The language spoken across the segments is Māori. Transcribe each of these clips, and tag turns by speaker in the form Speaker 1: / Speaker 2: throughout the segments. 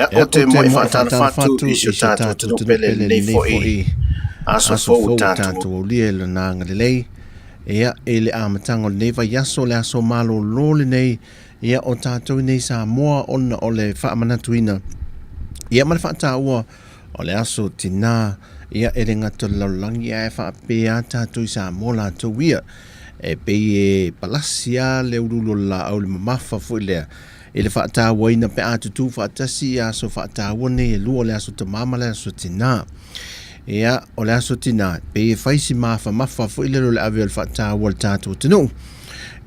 Speaker 1: o te mo e whaatana whatu i so tātua tino pele nei fo i aso fo tātua
Speaker 2: li e le nanga le lei ia e le amatango nei vai aso le aso malo lole nei ia o tātua nei sa moa ona o le whaamanatuina ia ma le whaataua o le aso tina ia e renga to laulangi e whaapea tātua i sa moa la tau ia e pei e palasia le urulo la au le mamafa fo i lea e le whaataua ina pe atutu whaatasi ia so whaataua nei e lua le aso tamama le aso tina ia o le aso tina pe e whaisi mafa mafa fo i lero le ave o le whaataua le tātua tinu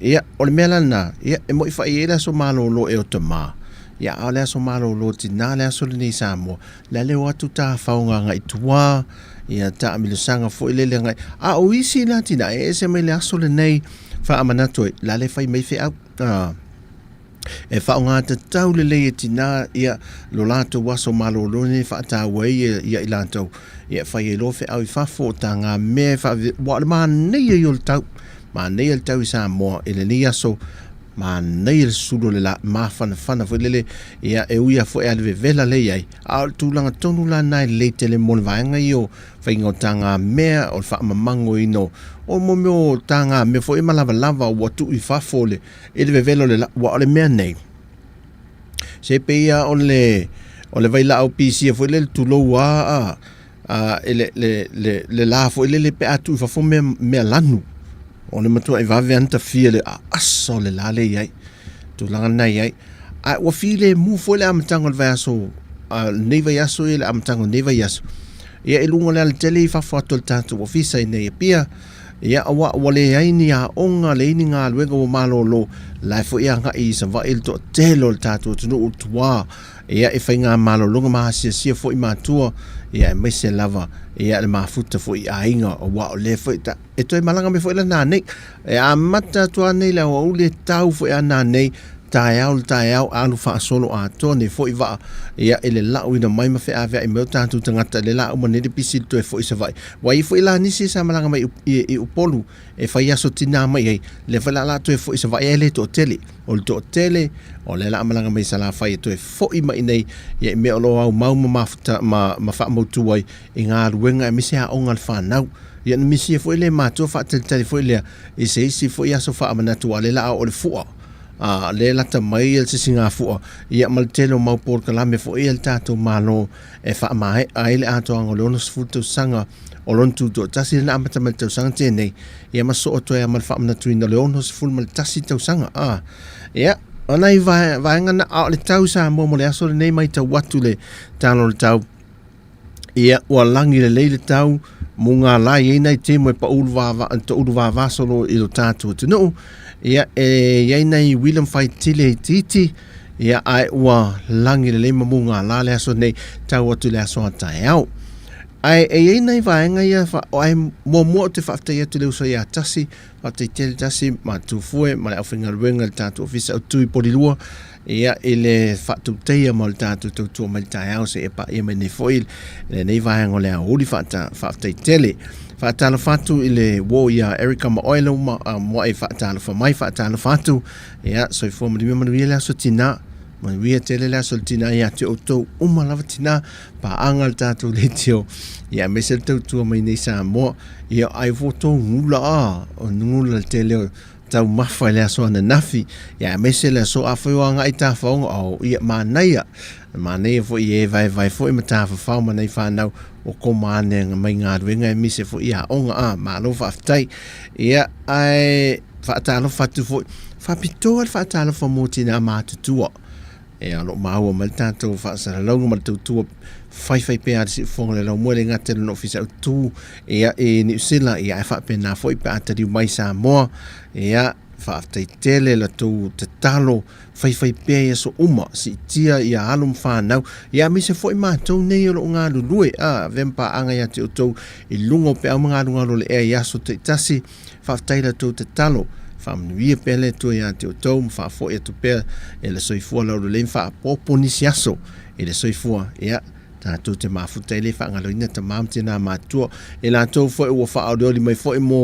Speaker 2: ia o le mea lana ia e mo i whai e le aso malo lo e o tama ia o le aso malo lo tina le aso le nei Samoa le leo atu tā whaunga nga i tua ia ta amilo sanga fo i lele ngai a o isi la tina e se mai le aso le nei whaamanatoi la le whai mai whi au e whaunga te tau le lei e tina ia lo lato waso malo lo ne whaata wei ia i lato ia whai e lo whi au i whafo ta ngā me wha ma nei e yol tau ma nei e tau i Samoa e le ni aso ma nei le sulo le la ma fana fo lele ia e uia fo e alve vela le ai a tūlanga tonu la nai le tele mon vaenga i o whaingo tanga mea o wha mamango ino o mo meo tanga me fo e malava lava o watu i whafole e le velo le wa ole mea nei se pe ia o le vaila au pisia fo le tulo wa le la fo le pe atu i whafo mea lanu o le matua i vave anta fia le aso le lale iai tu langa nai iai a wa file mu fo le amatango le vai aso nei vai aso le amatango nei vai aso ia e lunga le tele i whawhato le tātou wa fisa i nei pia ia awa wale ai ni a onga le ini ngā luenga wa malo lo lai fo ia nga i sa va il to telo le tātou tunu utua ia e whai ngā malo longa maha sia fo i mātua ia e meise lava ia le mafuta fo i ainga o wa o le fo i ta e toi malanga me fo i la nā nei e a mata tua nei la o le tau fo i a nā nei tae au alu wha solo a tone fo i waa ia ele lau ina mai mawhi a vea i meu tātou tangata le lau manere pisil to e fo i sa vai wa i fo i la nisi sa malanga mai i upolu e whai aso tina mai ei le whala la to e fo i sa vai e le to tele o le to tele o le la malanga mai sa la whai to e fo i mai nei ia i mea lo au mau ma wha mautu ai i ngā ruenga e misi a onga le whanau ia na misi e fo i le mātua wha tele fo i lea i se isi fo i aso wha amanatu a le la o le fua le lata mai el singa fu ia maltelo mau por kalame fo el tato malo e fa mai ai le ato angolo nos futo sanga olon tu to tasi na amata mal to sanga tene ia maso to ia mal fa na tuina le onos full mal tasi to sanga ia ona i vai ngana le tau sa mo le aso le nei mai ta watu le talo le tau ia walangi le tau munga lai nei te mo pa ulva va solo i lo tato no ia ia nei William Faitile titi ia ai wa langi le mamunga la le aso nei tau atu le aso tai au ai nei vaenga ia fa ai mo te fa te tu le uso ia tasi fa te tasi ma tu fue ma le afinga wenga tatu ofisa tu polilua ia ele fa tu te ia mal tatu tu mal tai au se pa ia me nei foil nei vaenga le uli fa te tele Whaatala whatu i le wo ia Erika Maoilo mo e whaatala wha mai whaatala whatu ia so i fōma rimia manuia le aso tina manuia tele le aso tina ia te o tau umalawa tina pa angal tātou le teo ia mese le tau tua mai nei Samoa ia ai voto ngula o ngula tele o tau mawha le aso ana nafi ia mese le aso a whaiwanga i tā whaonga o ia mānaia fo i e vai fo i mata whawhau manai whanau o ko mane mai ngā ruenga e mise fo ia onga malo whaftai ia ai whaatalo whatu fo whapitoa whaatalo wha mōti nā mātutua ia lo maua mal tātou whaasara launga mal tautua whai pēa si whonga le lau mwere ngā tero no fisa au tū ia e ni usila ia e whapena fo i pē atari mai Samoa ia whaaftai tele la tau te talo whai pēa so uma si tia ia alum whanau ia mise fo i mātou nei o lo ngā lulue vempa anga ia te o tau i lungo pe au mga lunga lo le ea ia so te tasi whaaftai la tau te talo whamnuia pele tu ia te o tau mwhafo ia tu pēa e le soifua lau le mwha popo nisi aso e le soifua ia tātou te mafuta e le whaangaloina ta mamte nā mātua e la tau fo i ua wha aureo li mai fo i mō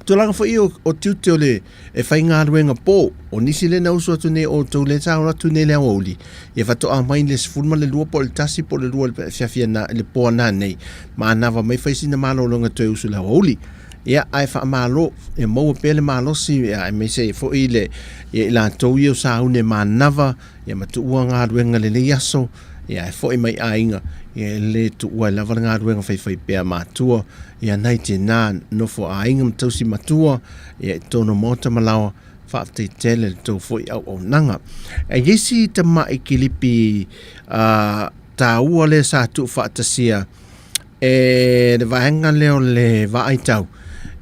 Speaker 2: tulanga fo i o tiute o le e whai ngā ruenga pō. O nisi le na usu atu ne o tau le tau atu ne lea wauli. E whato a mai le sifurma le lua po le tasi po le lua le fiafia na le pō nā nei. Ma anawa mai whaisina malo longa tue usu la wauli. Ia ai wha malo e maua pele malo si e me se fo i le e la tau i o sa une ma anawa ia matu ua ngā ruenga le le yaso. Ia e fo i mai a inga. Ia le tu ua lava ngā ruenga whai pēa mātua. Ia nei te nā nofo a inga mtausi matua. Ia e tono mota malawa whaafte tele le tau fo i au nanga. E yesi ta mai ki lipi tā ua le sa tu whaatasia e le vahenga leo le vaaitau.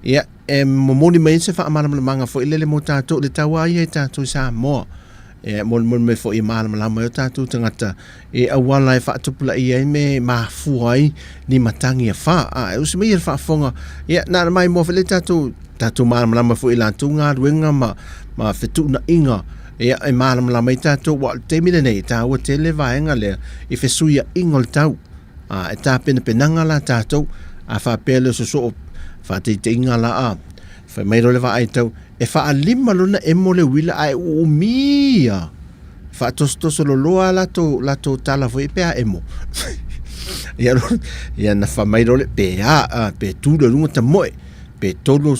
Speaker 2: Ia e momoni mai se wha amana manga fo i lele mo tātou le tau ai e tātou sa moa. E mon me fo i mala malama o tātou tangata e awala e whaatupula i ai me mafuai ni matangi a wha e usi mai e whaafonga ia nāra mai mo whele tātou mala malama fo i lātou ngā ruenga ma whetu na inga ia e mala malama i tātou wa te mire nei tā ua te le vaenga lea i whesuia ingo le tau e tā pena penanga la tātou a whaapele so whaate te inga la a whai mairo le vai tau e wha lima luna e mo le wila ai umia wha tostoso lo loa lato tala fo i pēa emo ia na wha mairo le pēa pe tūra runga ta moe pe tolo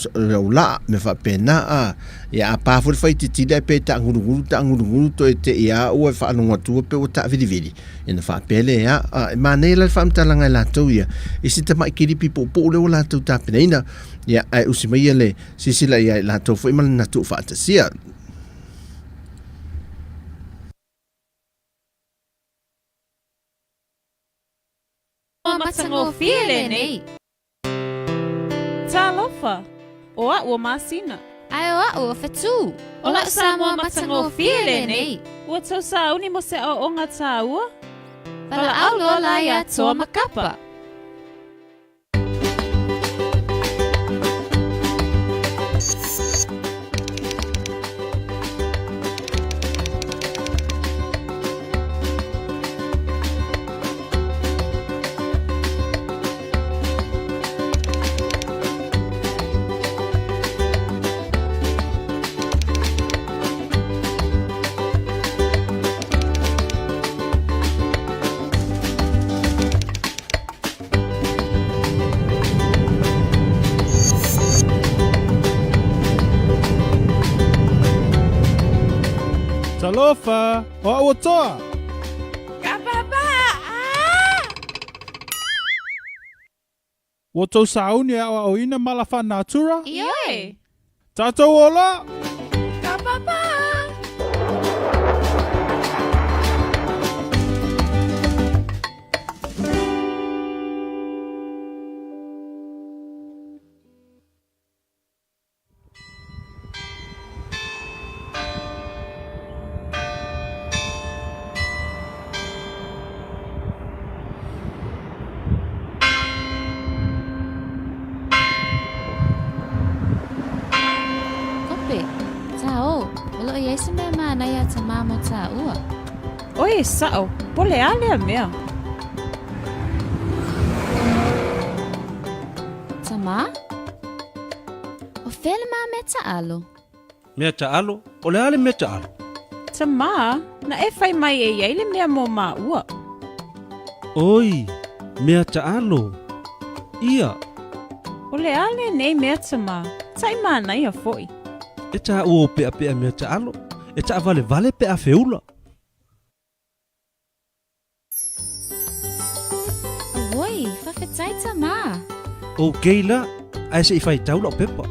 Speaker 2: la me wha pēna ia a pāwhore whai te tira pe ta ngurunguru to e te ia ua wha anunga tua pe o ta vidi ina wha pēle ia ma nei la wha amtalanga i lātou ia i si ta mai kiripi po le o lātou ta peneina ia ai usi mai le sisila ia lātou fo i malina tu wha atasia
Speaker 3: Matango fiele nei.
Speaker 4: Talofa, o a ua masina.
Speaker 3: Ai o a ua whetu. O la Samoa matango fiele nei.
Speaker 4: Ua tau sa uni mo se o onga tā ua.
Speaker 3: Pala au lola ia toa makapa.
Speaker 5: Talofa, o a ua toa.
Speaker 4: Kapapa!
Speaker 5: Ua tau sauni a o ina malafa natura.
Speaker 4: Ioi!
Speaker 5: Tātou ola.
Speaker 4: Kapapa!
Speaker 3: Ia ta mama ta ua.
Speaker 4: Oi, sao, pole alea mea.
Speaker 3: Tama? O whele mā me ta alo.
Speaker 6: Mea ta alo, o le ale mea ta alo.
Speaker 4: Ta mā, na e whai mai e iei le mea mō mā ua.
Speaker 6: Oi, mea ta alo. Ia.
Speaker 4: O le ale nei mea ta mā, tai mā nei a foi.
Speaker 6: E ta ua pea pea mea ta alo. E ta vale pe a feula.
Speaker 3: Oi, whawhetai ta mā.
Speaker 6: O keila, ai se I whai taula o pepa.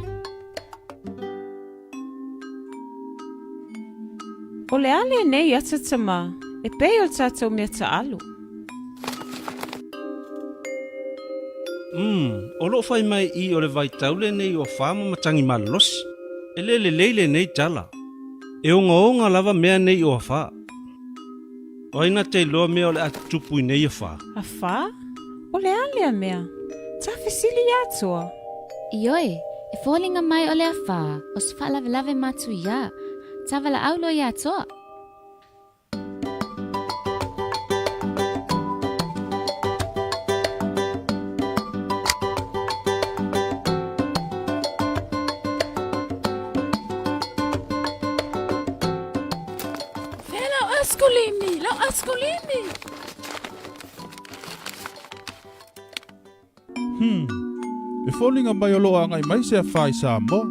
Speaker 4: O le ale nei ata ta mā, e pei o tātou mea ta alo.
Speaker 6: O lo whai mai I o le vai taule nei o whāma matangi malosi. E le leile nei tala. E onga lava mea nei o a wha. O aina te loa mea o le atupu I nei a wha.
Speaker 4: A wha? O le alea mea. Ta whisili atua.
Speaker 3: Ioi, e fōlinga mai o le a wha, o se whalawe matu ia. Ta wala aulo ia toa.
Speaker 7: askolini.
Speaker 5: E fōlinga mai o loa ngai mai se a whai sa mo.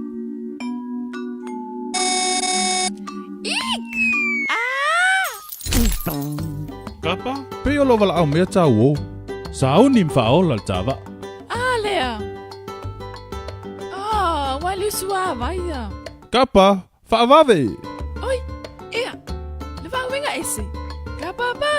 Speaker 5: Kapa, pe o lo wala au mea tau o. Sa au ni mwhaola tawa.
Speaker 7: Lea. Wali sua vaia.
Speaker 5: Kapa, whaavawe.
Speaker 7: Oi, ea. Le va wenga ese. Kapapa.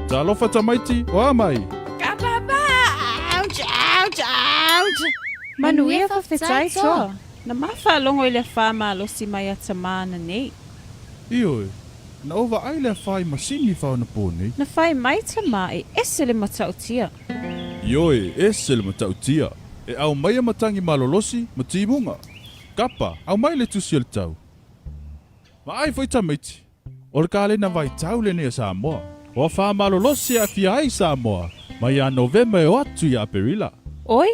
Speaker 5: Ta lofa tamaiti, o amai.
Speaker 7: Kapapa. Ouch.
Speaker 4: Manuia whawhetai toa. Na mawha longo i le whama losi mai ata mana nei.
Speaker 5: Ioi, na ova ai le whai masini whao na pōnei.
Speaker 4: Na whai mai ta ma e ese le matautia.
Speaker 5: Ioi, e se le matautia. E au mai a matangi malolosi, matimunga. Kapa, au mai le tusi o le tau. Ma ai fwoi tamaiti. O le kāle na vai tau le nea Samoa. O a wha malolosi a fia ai Samoa. Mai a Novemba e o atu i a Perila.
Speaker 4: Oi,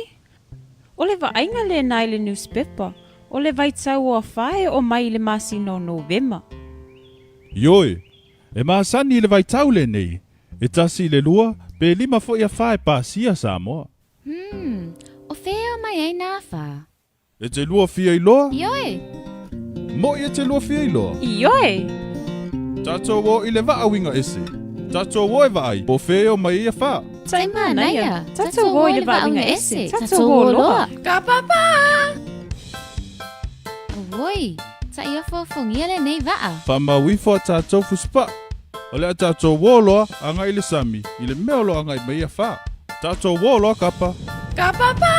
Speaker 4: o le vainga le nai le newspaper. O le vai tau o a whae o mai le masi no Novemba.
Speaker 5: Ioi, e maasani le vai tau le nei. E tasi le lua, pe 5 fo ia whae pāsia Samoa.
Speaker 3: O whea mai ai nā wha.
Speaker 5: E te lua fia i loa?
Speaker 3: Ioi,
Speaker 5: Mo i e te lua fia i loa?
Speaker 4: Ioi!
Speaker 5: Tato wo i le vaawinga ese. Tato wo e vaai, po feo mai ia wha.
Speaker 4: Tai mana ia, tato
Speaker 3: wo
Speaker 4: wo i le vainga ese, tato wo loa.
Speaker 7: Kapapa.
Speaker 3: Oi, ta ia whawhongia le nei waa.
Speaker 5: Wha wifo a tato fuspa. O le a tato wo loa, anga i le sami. I le meo loa anga i mai ia wha. Tato wo loa kapa.
Speaker 7: Kapapa.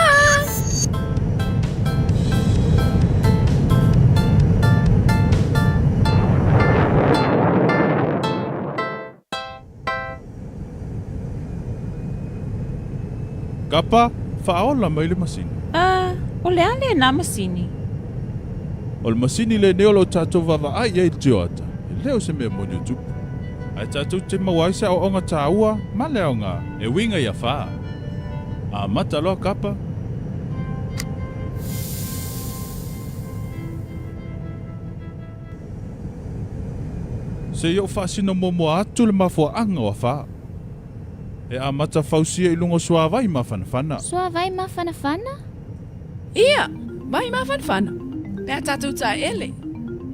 Speaker 5: Kapa, whaola mai le masini.
Speaker 4: O le ale na masini.
Speaker 5: O le masini le neolo tato vava ai e tio ata. E leo se mea monio tupu. Ai tato te mawaisa o onga tāua, ma leo ngā, e winga ia wha. A mata loa kapa. Se yo whaasino momo atu le mafua anga wa wha. E a mata fausia i lungo suawai ma whanawhana.
Speaker 3: Sua vai ma whanawhana?
Speaker 7: Ia, mai mafanfana. Pea tatu ta ele.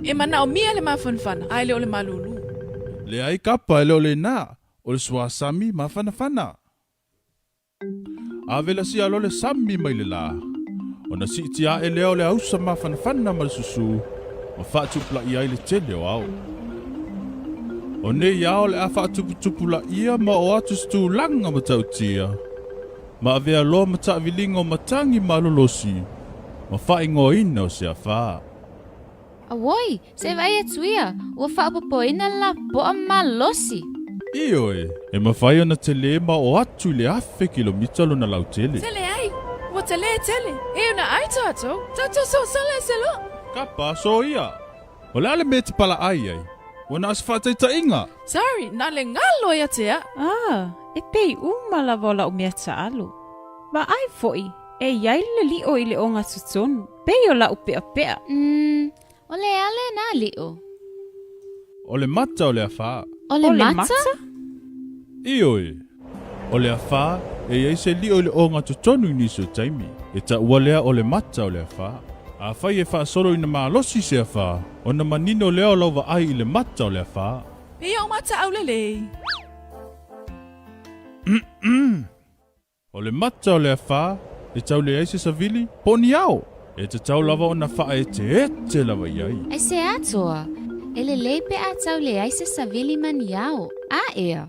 Speaker 7: E mana o mia le mafanfana. Ai le o le malulu.
Speaker 5: Le ai kapa e leo le nā, o le sua sami ma whanawhana. A vela si alo le sami mai le la. O na si tia e leo le ausa ma whanawhana ma le susu. Ma whaatupla i ai le tele o au. O ne iao le a whaatuputupula ia ma o atu stu langa ma tautia. Ma avea loa ma taavilingo matangi malolosi. Ma whaingo ina o se a wha.
Speaker 3: Awoi, se vai e tuia. Ua whaapapoina la poa malosi.
Speaker 5: Ioe, e mawhai ona te le ma o atu le afe kilomita lo na lau tele.
Speaker 7: Tele ai. Wa tele tele. E una ai tato. Tato so sale se lo.
Speaker 5: Kapa so ia. O le ale me te pala ai ai. Wana as whatai ta inga.
Speaker 7: Sorry, na le ngalo ia tea.
Speaker 4: E pei umala wola o mea ta alu. Wa ai foi, e iai le li o i le onga tutonu. Pei o la upea pea.
Speaker 3: O le ale na li'o.
Speaker 5: O le mata o le a wha.
Speaker 3: O le mata?
Speaker 5: Ioe. O le a wha, e iei se li o le onga tutonu i niso taimi. E ta ua lea o le mata o le a wha. A whai e wha solo ina maa losi se a wha. O na manino leo lauwa ai i le mata o le a wha.
Speaker 7: Pea o mata au lele.
Speaker 5: O le mata o le a wha, e tau le aise sa vili, poni au. E te tau lava o na wha e te lava iai.
Speaker 3: Ai se atoa. E le leipe a tau le aise sa vili mani au. A ea.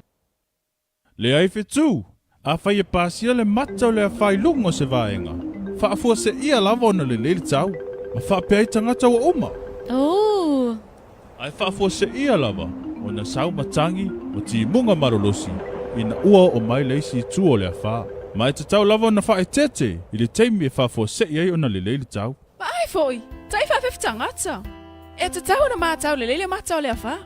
Speaker 5: Le ai whetu. A whai e pāsia le mata o le a whai lungo se vaenga. Whaafua se ia lava o na le leili tau. Ma whaapea i tangata wa uma.
Speaker 3: Oh.
Speaker 5: Ai whaafua se ia lava. O na sau matangi o ti munga marolosi. Ina ua o mai leisi tu o le a wha. Ma e te tau lava o na wha e tete. I le teimi e whaafua se iai o na le leili tau.
Speaker 7: Ma ai foi. Tai fa tangata. E te tau na mātau le lele mātau le awha.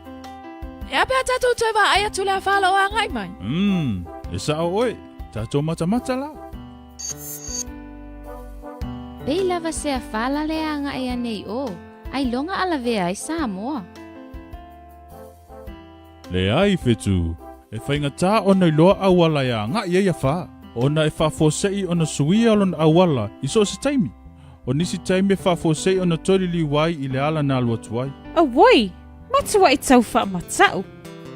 Speaker 7: E apea tatu toi wa aia tu le awha lo a ngai mai.
Speaker 5: E sa o oe. Tato mata la.
Speaker 3: Pei lava se a whala le anga e anei o. Ai longa ala vea ai Samoa.
Speaker 5: Le ai fetu, e whainga tā ona i loa awala ia ngā ia ia wha. Ona e whafosei ona suia alon awala i so se taimi. O nisi taimi e whafosei ona tori li wai i le ala nā lua tuai.
Speaker 4: Awoi, matua i tau wha matau.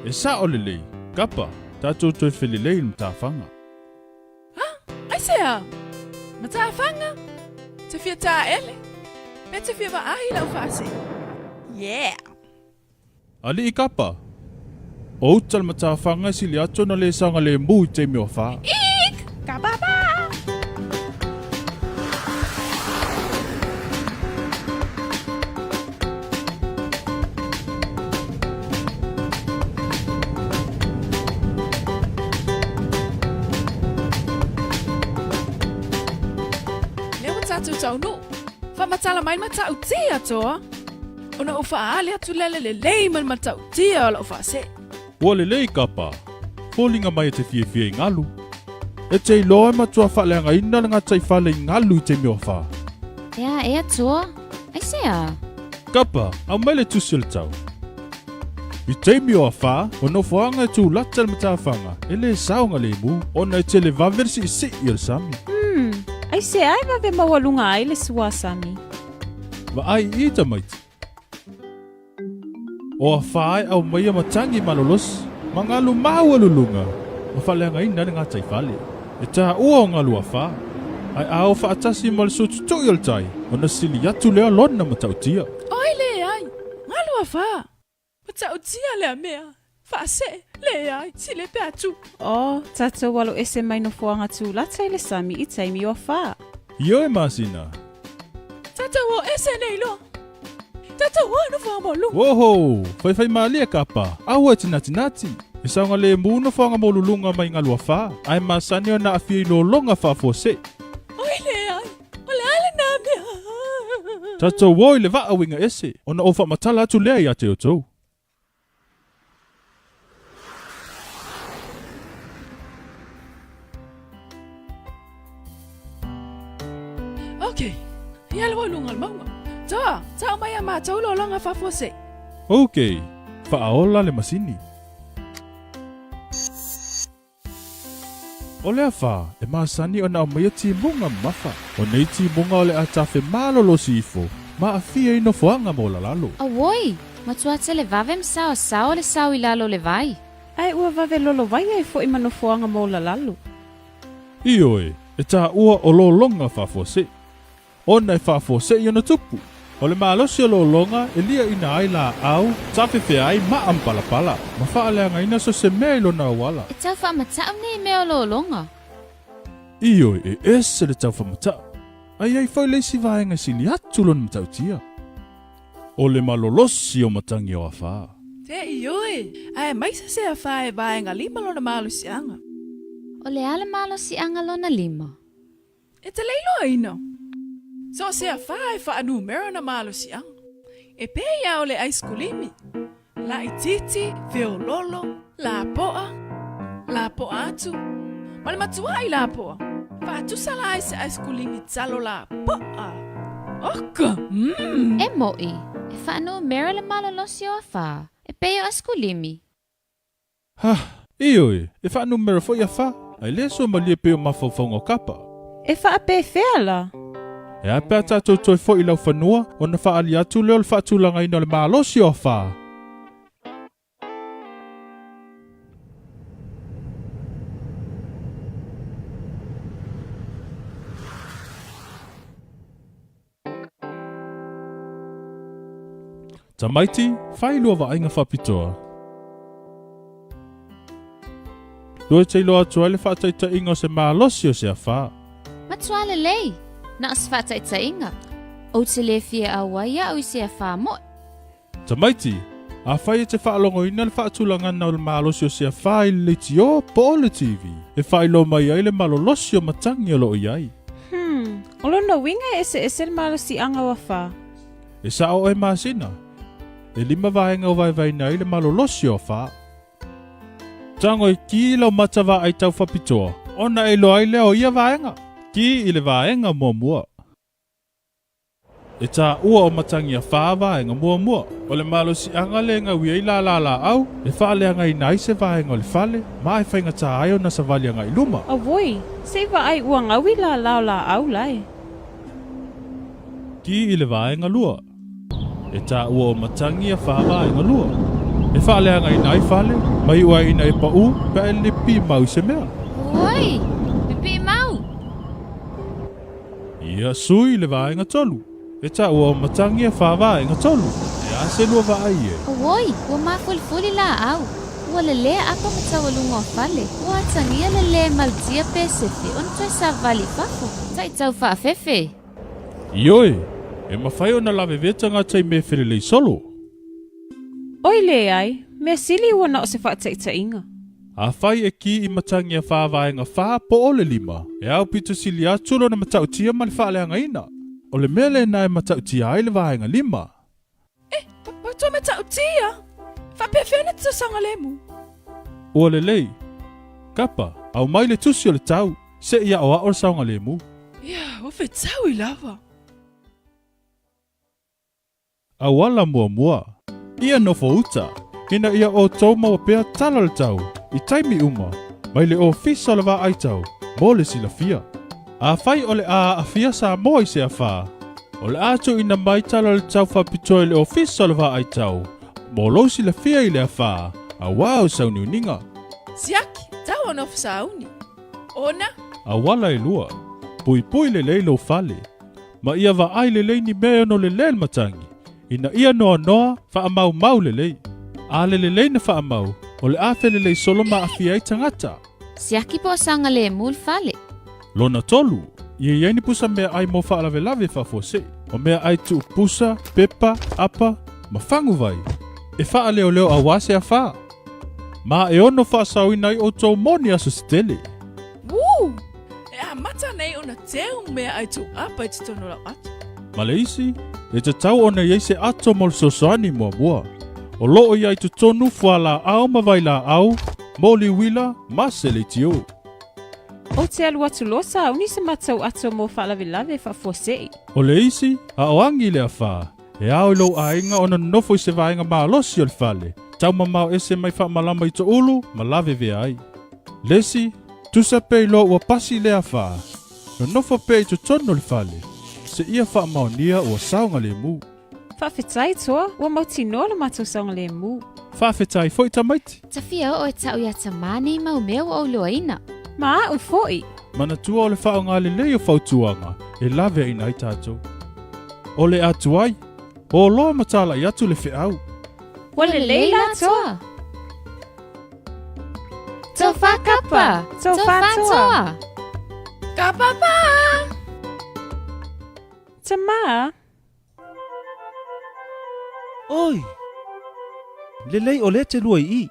Speaker 5: E sa o lelei, kapa, tātou toi whelelei i mta whanga.
Speaker 7: Ai sea, mata whanga. Te fia tā ele. Me te fia wa ahi lau whaase. Yeah.
Speaker 5: Ali i kapa, o utal mta whanga si li ato na le sanga le mbu i teimi o wha.
Speaker 4: Ka baba.
Speaker 7: Tatu tau no. Fa matala mai matau tia toa. Ona o faale atu lele lei man matau tia o fa se.
Speaker 5: Ua lelei kapa, fōlinga mai e te fie i ngalu. E te iloa matua whaleanga ina nga tai whale i ngalu i te mio wha.
Speaker 3: Ea, ea toa. Ai sea.
Speaker 5: Kapa, au mele tusi le tau. I te mio wha, o no whaanga e tū latal mata whanga, e le saunga le mu, ona e te le vaversi i si i le sami.
Speaker 4: Ai se ai va ve mawalunga ai le sua sami.
Speaker 5: Ma ai i ta maiti. O a whae au maia matangi malolos, ma ngalu mawalulunga, ma whaleanga ina ngā tai whale. E taha ua o ngalu a wha, ai ao whaatasi ma le sotu tui al tai, o na sili atu lea lona matautia.
Speaker 7: Oi le ai. Ngalo a fa. Matau tia le mea. Fa se le ai si le pe atu.
Speaker 4: O, tatou walo ese mai no fuanga tū lata i le sami i taimi o wha.
Speaker 5: Io e masina.
Speaker 7: Tata wo ese nei lo. Tata wo no fa mo lu.
Speaker 5: Woho, whai maalia kapa, aua tina tinati. E saunga le muna whanga molulunga mai ngalua wha, ai masani o na awhia i lo longa wha fose.
Speaker 7: Oi le ai. O le ale na mea.
Speaker 5: Tatou woi le waa winga ese, ona o wha matala atu lea i ate o tau.
Speaker 7: Okay. Ia lo lungal maua. Ta mai ama tau lo longa fa fose.
Speaker 5: Okay, whaaola le masini. O lea wha, e maasani o na o mai ti munga mafa. O nei ti munga o le atafe malo lo sifo, ma a fia ino fuanga mo la lalo.
Speaker 3: Awoi, matua te le vavem sao le sao i lalo le vai.
Speaker 4: Ai ua vave lolo vai ai fo i manofuanga mo la lalu.
Speaker 5: Ioe, e taha ua o lo longa whafose. Ona e whafose i ona tupu. O le maalosi o lo longa e lia ina ai la au, tawhewhi ai ma ampalapala. Ma whaaleanga ina so se mea ilo na wala.
Speaker 3: E tau wha matau nei mea o lo longa.
Speaker 5: Ioe e ese le tau whamata. Ai ai whai leisi vaenga sili atu lon matau tia. O le malolosi o matangi o a wha.
Speaker 7: Te ioi. Ai mai se a fa e vaenga lima lo na malu sianga.
Speaker 3: O le ale malo si anga lona lima.
Speaker 7: E te leilo ino. So se a fa e fa anu mera na malu sianga. E pe ia o le aiskulimi. La ititi, veo lolo, la poa atu. Ma le matua i la poa. Fa atu sala ai se aiskulimi talo la poa. Oka,
Speaker 3: E moi, e wha anu mera le malo losi o a wha. E peo askulimi.
Speaker 5: Ha, ioe, e wha numero fo i a wha. Ai leso ma lia peo mawhauwhaunga kapa.
Speaker 4: E wha ape fea la.
Speaker 5: E a pēr tātou toi fo i lau whanua, o na wha ali atu leo le whaatulanga ina le maalosi o a wha. Tamaiti, whailua wa ainga whapitoa. Doi te iloa atua le whaataita ingo se maalosi o se a wha.
Speaker 3: Matua le lei. Na asfata i tainga. O te le fie a waia o i se a wha mo.
Speaker 5: Tamaiti, a whai e te whaalongo ina le whaatulanga na o le maalosi o se a wha i le tio po le TV. E whailo mai ai le malolosi o matangi o lo iai.
Speaker 4: Olona winga ese le malo si anga wa wha.
Speaker 5: E sa o e maasina. E lima vaenga o vai na i le malolosi o wha. Tango i ki lau matawa ai tau whapitoa. Ona e lo ai leo ia vaenga. Ki i le vaenga mua. E tā ua o matangi a whāwaenga mua. O le malo si anga le ngā wia i la au. E whaale anga i nai se vaenga o le whale. Ma e whainga tā aio na sa vali anga i luma.
Speaker 4: A voi, se wa ai ua ngawi la au lai.
Speaker 5: Ki i le vaenga lua. E tā ua o matangi a whāwaenga lua. E whaale anga i nai whale. Mai ua ina e pa u, pa e le pi mau se mea.
Speaker 3: Oi, pipi mau.
Speaker 5: Ia sui le vaenga tolu. E tā ua o matangi a whāwaenga tolu. E a se lua va ai e.
Speaker 3: Oi, ua mafulfuli la au. Ua le apa matawalunga o fale. Ua tangia le maltia Pacific. On toi sa vali fafo. Tai tau whaafefe.
Speaker 5: Ioi, e mawhai o na lawe veta ngā tai me whiri lei solo.
Speaker 4: Oi le ai, mea sili ua na o se whaataita inga.
Speaker 5: A whai e ki i matangi a whāwaenga whā po o le lima. E au pito sili atulo na matautia ma le whaaleanga ina. O le mele na e matautia ai le vaenga lima.
Speaker 7: Pa tō me tau tia. Whapewhena tō sanga lemu.
Speaker 5: Ua le lei. Kapa, au mai le tusi o le tau. Se ia o a o saunga lemu.
Speaker 7: Ia, o fe tau I lava.
Speaker 5: Au ala mua. Ia nofo uta. Ina ia o tau maua pea tala le tau. I taimi uma. Mai le o fisa le va ai tau. Mo le sila fia. A whai o le a fia sa moi se a wha. O le ato ina mai tala le tau whapitoe le o fisa le va ai tau. Mo lo sila fia I le a wha. A wau sau niuninga.
Speaker 7: Siaki, tau ono fisauni. Ona,
Speaker 5: A wala e lua. Pui le leilo fale. Ma ia va ai le lei ni mea no le leil matangi. Ina ia noa wha mau le lei. A le lei na wha mau. O le afe le lei solo ma afia I tangata.
Speaker 3: Siaki po sanga le mul fale.
Speaker 5: Lona tolu. Ia ieni pusa mea ai mo wha lave whafose. O mea ai tu pusa, pepa, apa, ma whangu vai. E wha leo a wase a wha. Ma e ono wha sau inai o tau moni aso stele.
Speaker 7: wuu. E a mata nei ona teu mea ai tu apa I te tono lau atu.
Speaker 5: Ma le isi, e te tau ona iei se ato mo le sosoani mua. O loo iai tu tonu fua la au ma vai la au, mo li wila, ma se le tio.
Speaker 4: O te alu atu losa, uni se matau ato mo whaalawe whafosei.
Speaker 5: O le isi, a oangi le a wha. E au ilo a inga ona nofo I se vaenga maa losi o le fale. Tau mamau ese mai wha malama I to ulu, ma lave vea ai. Lesi, tusa pe ilo ua pasi le a wha. No nofo pe I to tono le fale. Se ia wha maonia ua saunga le mu.
Speaker 4: Whawhetai toa, ua mautino la matau saunga le mu.
Speaker 5: Whawhetai fo I tamaiti.
Speaker 3: Tawhia o e tau ia tamani mau mea o loaina.
Speaker 4: Ma au foi.
Speaker 5: Mana tua o le wha o ngā le leo whautuanga, e lave ina I tātou. O le atu ai, o loa matala I atu le whiau.
Speaker 4: Wa le leila toa.
Speaker 3: Tau whakapa.
Speaker 4: Tau whatoa.
Speaker 7: Ka papa!
Speaker 4: Te maa.
Speaker 6: Oi! Lelei o le te lua I.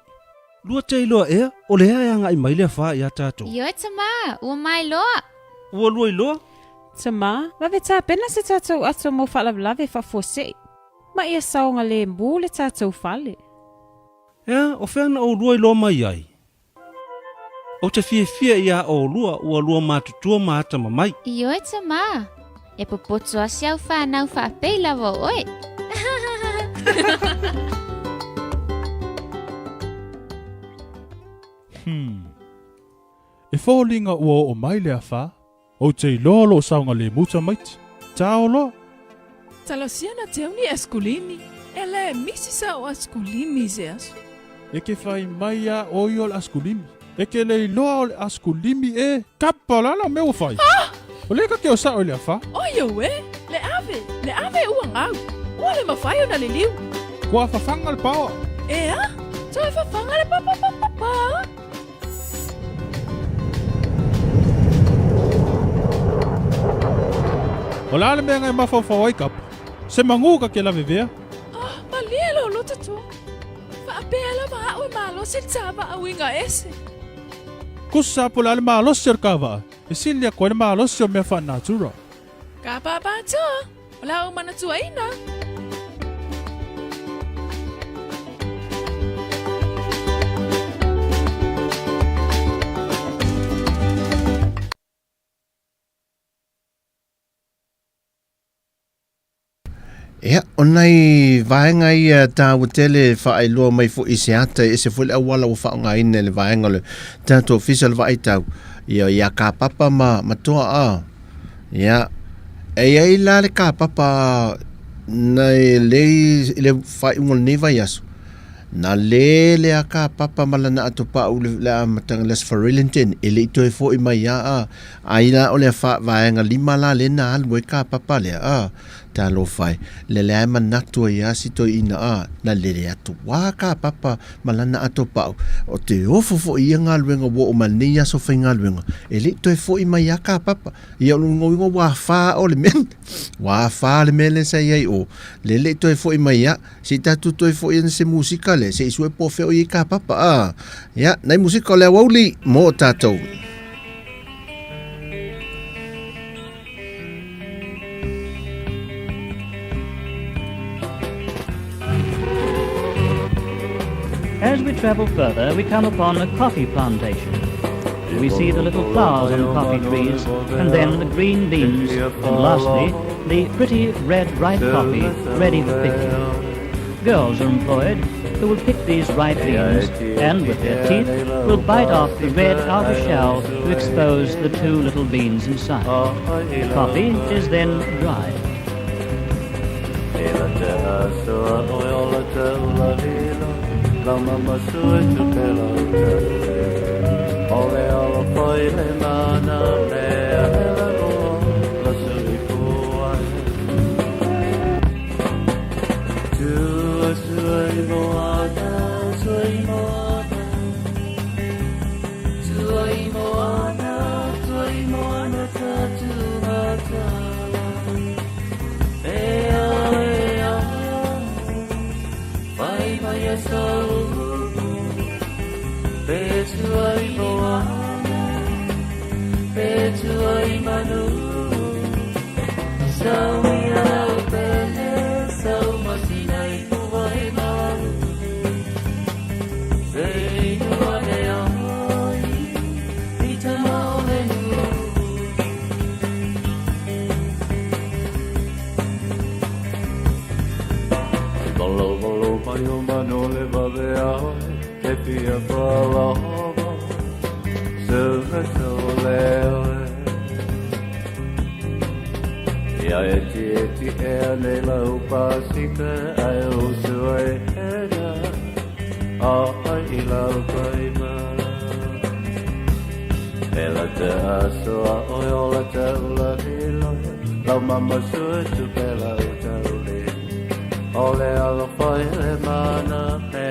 Speaker 6: Lua te iloa ea, o le hea anga I maile a wha I a tātou.
Speaker 3: Io e tama, ua mai loa.
Speaker 6: Ua lua iloa?
Speaker 4: Te maa, wawe tā pena se tātou ato mo whaalawe whafosei. Ma ia saunga le mbu le tātou whale.
Speaker 6: Ea, o wheana o lua iloa mai ai. O te fia ia o lua, ua lua mātutua maata mamai.
Speaker 3: Io e tama. E popoto asi au whanau whaapei lawa oe.
Speaker 5: E whōlinga ua o mai le a wha. O te lolo saunga le muta maiti. Tā o lo.
Speaker 7: Talosiana teu ni eskulimi. Ele misi sa o eskulimi se asu.
Speaker 5: E ke whai mai a oi o le askulimi. E ke le loa o le askulimi e kapa lala me o whai. O le ka ke o sa o le a wha.
Speaker 7: Oio we, le ave ua ngau. Ua le mawhai o na le liu.
Speaker 5: Kua whawhanga le pawa.
Speaker 7: Ea, tau e whawhanga le papa.
Speaker 5: O la ale mea ngai mawhawhau ai kapa. Se mangu ka ke lawe vea.
Speaker 7: Malielo lo tatu. Whaapela maa o malo se taba au inga ese.
Speaker 5: Kusa po la ale maa losi ar kawa. E silia koe le maa losi o mea wha natura.
Speaker 7: Ka papa toa. Ola o mana tua ina.
Speaker 2: Ia, o nei vaenga ia tāu tele whaai loa mai fu isi ata e se fule awala o whaonga ine le vaenga le tātou official vai tau. Ia ka papa ma toa a. Ia, ei la le ka papa nei le whai ungol ne vai asu. Na le a ka papa malana atu pa ule le matanga les Farillington ele ito e fo i mai a. Aina o le vaenga lima la le na albo e ka papa le a. Ta lo fai le manatu ia sito ina a na le atu waka papa malana ato pa o te ofo fo ia ngaluenga wo o mania so fai ngaluenga ele to fo i mai ka papa ia ngo wa fa o le men wa fa le men sa ia o le to fo i mai ya si ta tu to fo in se musika le se isu po fe o i ka papa a ya nai musika le woli mo tato.
Speaker 8: As we travel further, we come upon a coffee plantation. We see the little flowers on the coffee trees, and then the green beans, and lastly, the pretty red ripe coffee ready for picking. Girls are employed who will pick these ripe beans, and with their teeth will bite off the red outer shell to expose the two little beans inside. The coffee is then dried. Lama masua tu pela ole ala pai le mana le ala o la sui pua tu sui moana sui moana sui moana sui moana ta tu mata e ale vai vai so Petuai moana, petuai manu, sawi au pele, sau masinai kuai malu, seinu ane ai, ita maolenu. Bolo bolo payo manole babeao. Happy for so leo ya eti ele la upasita ayo suai era ai ila paima ela te aso o la te la hilo la mama su tu pela utale ole ala fai le mana me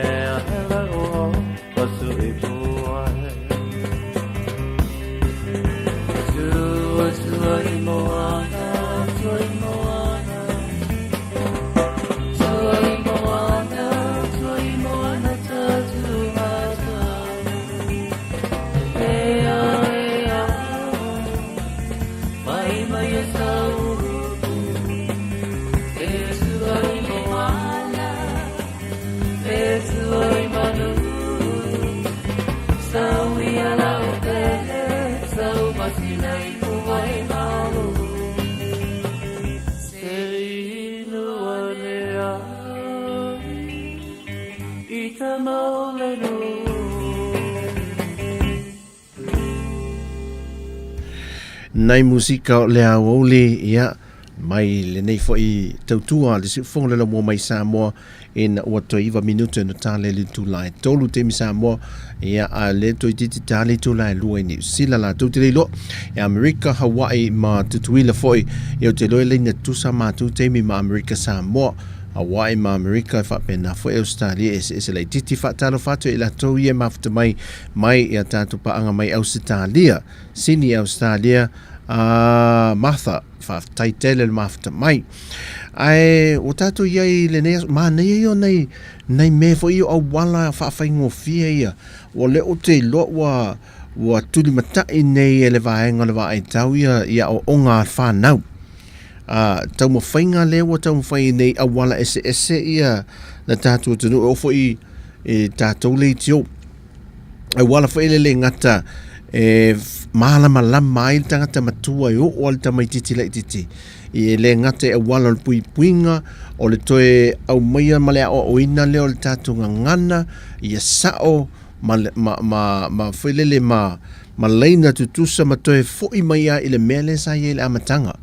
Speaker 8: ela o pasu ipua Suai moana, suai moana, suai moana, suai moana tatu mata. Ea, ea, mai mai sau. Suai moana, suai manu, sau ia lau tele, sau masinai.
Speaker 2: Nei musika le aoli ia mai le nei foi tautua le se fonga le mo mai Samoa in o toiva minuto no tale le tulai tolu te mi Samoa ia a le to titi tale tulai lua ni sila la tu te lo e America Hawaii ma tutuila foi ia te lo le na tu sa ma tu te mi ma America Samoa Hawaii ma America fa pena foi Australia es le titi fa talo fatu ila to ia mafta mai ia tatu pa anga mai Australia sini Australia Martha fa taitele mafta mai ai o tatu ia le ne ma ne yo nei me fo io au wala fa fa ngofia ia o le o te lo wa tuli mata nei ele vaenga le vai tau ia o onga fa nau tau mo fainga le wa tau fai nei au wala ese ia na tatu tunu o fo i tatu le tio ai wala fa ele le ngata malama i le tagata matua e o'o a le tamaitiiti laʻitiiti i le gata e auala o le puipuiga o le toe aumaia ma le aʻoaʻoina lea o le tatou gagana ia sa'o ma failele ma leina tutusa ma toe foʻi mai a i le mea le sa ia i le amataga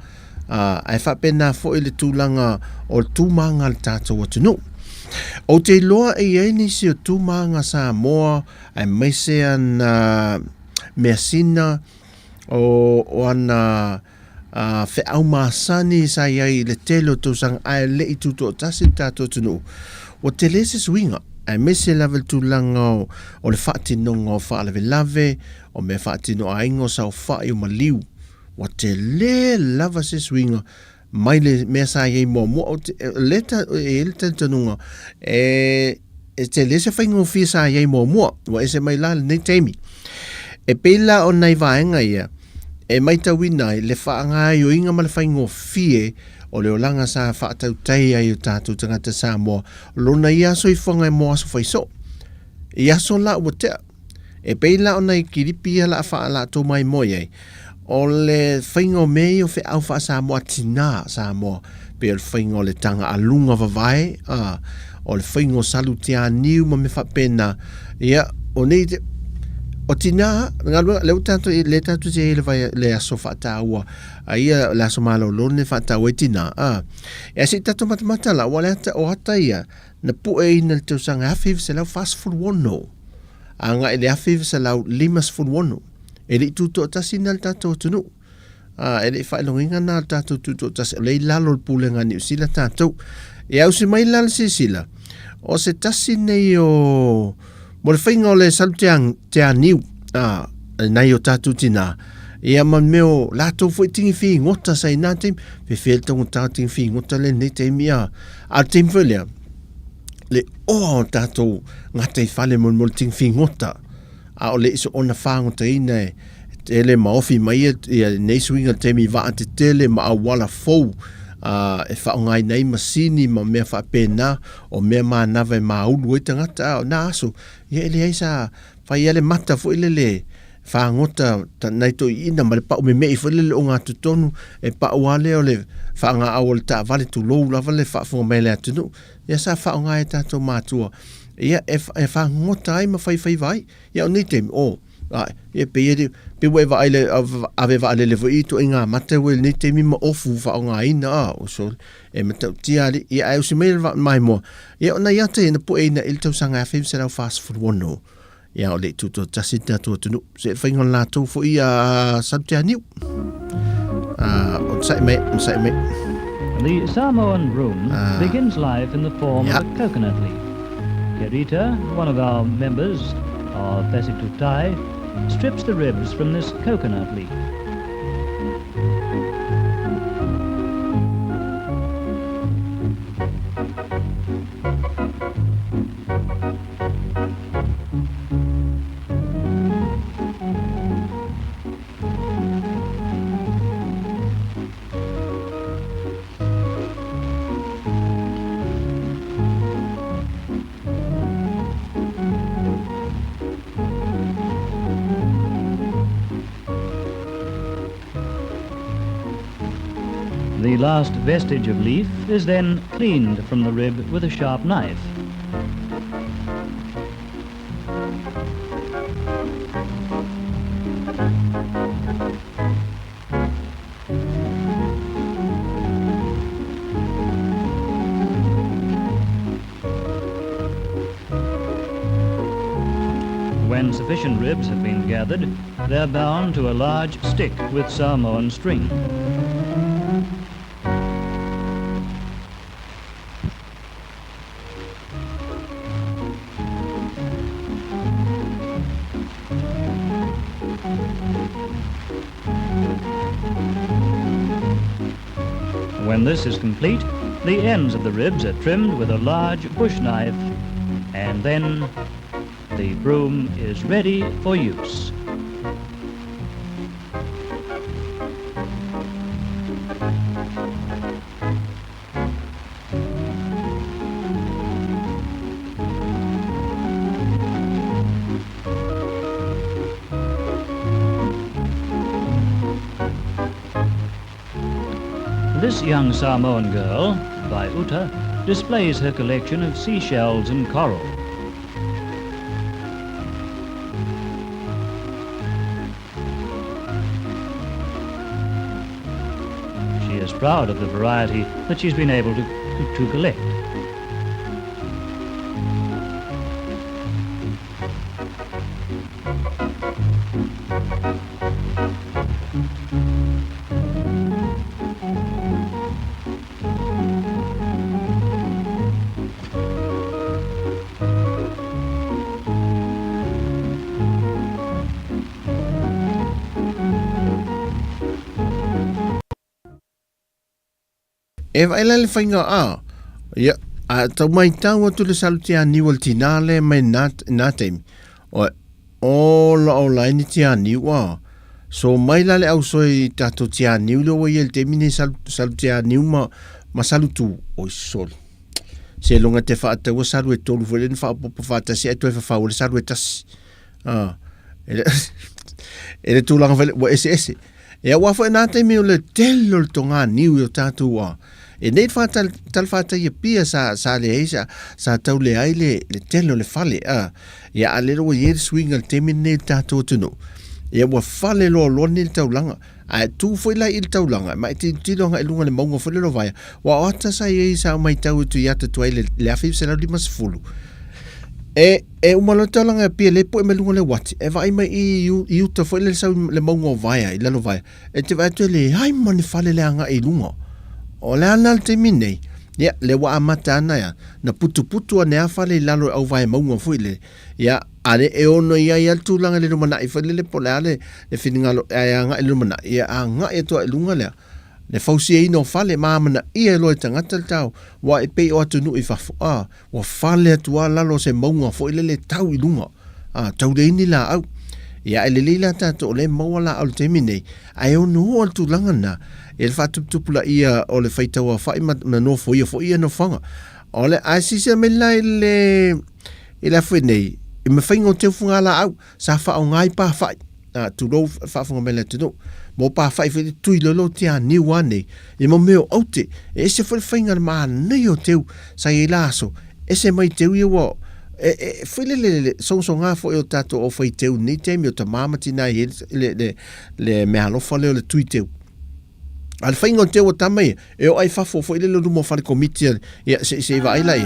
Speaker 2: ae faapena foʻi le tulaga o le tumaga le tatou atunuu o te iloa e iai nisi o tumaga Samoa ae maise ana mea sina o ana feʻau masani sa iai le tele o tausaga ae leʻi tuto o tasi le tatou atunuu ua te lē se suiga ae maise lava le tulaga o le faatinoga o faalavelave o mea faatinoʻaiga o saofaʻi o maliu ua te lē lava se suiga mai le mea sa iai muamua o le talitanuga e te lē se faigofia sa iai muamua ua ese mai la lenei taimi e peila o nai vaenga ia e mai tauina ai le faagaioiga ma le faigofie o le olaga sa faatautai ai o tatou tagata Samoa lona ia soifoga e mo aso faisoo i aso la ua tea e peila o nai kilipi ia la faalatou mai mo ai o le whainga o mei o whaau wha Samoa tina Samoa pe o le whainga o le tanga alunga vavae o le whainga o salu tia niu ma me whapena ia o nei o tina leo tato le tato te ele vai le aso whaataua a ia le aso malo lone whaataua e tina e asi tato matamata la wale ata o hata ia na pu e ina le tausanga hawhiv se lau fast food wono anga ele hawhiv se lau limas food wono e le tuto o tasi na le tatou tunu e le whaelonginga na le tatou tuto o tasi le lalo le pulenga ni usila tatou e au si mai lal si sila o se tasi nei o mo le whainga o le salu te aniu nei o tatou tina ia man meo latou fo tingi fi ngota sa ina tim pe fel tongu tatou fi ngota le nei te mia a tim felia le o tatou ngata i fale mo tingi fi ngota a o le iso ona whango te ina e le maofi mai e nei suinga te mi vaa te tele ma a wala fau e whaongai nei masini ma mea whapena o mea maa nawe maa ulu e tangata na aso ia ele eisa whai ele mata fo ile le whangota nei to ina ma le pao me mei fo ile o ngā tutonu e pao wale o le whaanga au le ta vale tu lou lava le whaafonga mele atunu ia sa whaongai e tato mātua ia e whangota ai ma whai vai ia o nei temi o ia pe wai vai le ave vai le vo ito inga mate we nei temi ma ofu whaonga ina o so e mata tiari ia ai usi mai mo ia ona ia te na po e na il tau sanga fem se lau fast food wono ia o le tuto tasi tato tunu se whaingon la tau fo ia sabtea niu o sai me
Speaker 8: The Samoan broom begins life in the form of a coconut leaf. Kerita, one of our members of Pesitutai, strips the ribs from this coconut leaf. The last vestige of leaf is then cleaned from the rib with a sharp knife. When sufficient ribs have been gathered, they're bound to a large stick with Samoan string. When this is complete, the ends of the ribs are trimmed with a large bush knife, and then the broom is ready for use. This young Samoan girl, Vaiuta, displays her collection of seashells and coral. She is proud of the variety that she's been able to collect.
Speaker 2: E vai la le whainga ia, tau mai tau atu le salu ni wal tinale mai nā teimi. O la o laini ni wa. So mai la le au soi tato ni lo wa il temi ni salu ni ma salu tu o sol. Se longa te wha ata wa salu e tolu vole ni wha popo wha tasi e toi wha wale salu e tasi. Ele tūlanga vele wa ese. E a wafo e nā teimi o le telo le tonga niu o tātou wa. E nei tal fata ia pia sa le eisa sa tau le ai le telo le fale ia a lero ia swinga le temi nei tato tunu ia wa fale lo ni tau langa a tu foi la il tau langa mai ti longa ilunga le maunga foi lo vai wa ota sa ia sa mai tau tu ia tu ai le afi se la limas fulu e uma lo tau langa pia le po e melunga le wati e vai mai i tu foi le sa le maunga vai i lo vai e te vai tu le ai mani fale le anga ilunga o le anal te minei, ia, le wa amata ana ia, na putu ane awhale lalo au vai maunga fui le, ia, ale e ono ia i altu langa le rumana, i whale le pole ale, le whingalo e anga i rumana, ia a nga e toa i lunga lea, le fausi e ino whale maamana i e loe tangata le tau, wa e pei o atu nu i whafu, wa whale atua lalo se maunga fui le tau i lunga, tau le ini la au, ia e le leila tato o le maua la au te minei, a e ono altu langa na, e le whatupula ia o le whaitaua whai ma no fo ia no whanga. O le aisisi me lai i la whenei, i me whaingo te whunga la au, sa wha o ngai pā whai, tu rou whafunga me le tunu, mo pā whai whi tui lolo te a niu ane, i mo meo au te, e se whainga maa nei o teu, sa i laso, e se mai teu i wa, while le sonso ngā fo i o tato o whai teu ni te mi o ta mamati nai le mea lofa leo le tui teu. Al whainga o te o tamai, e o ai whafo fo ile lumo whare komitia, ia se iwa aila i,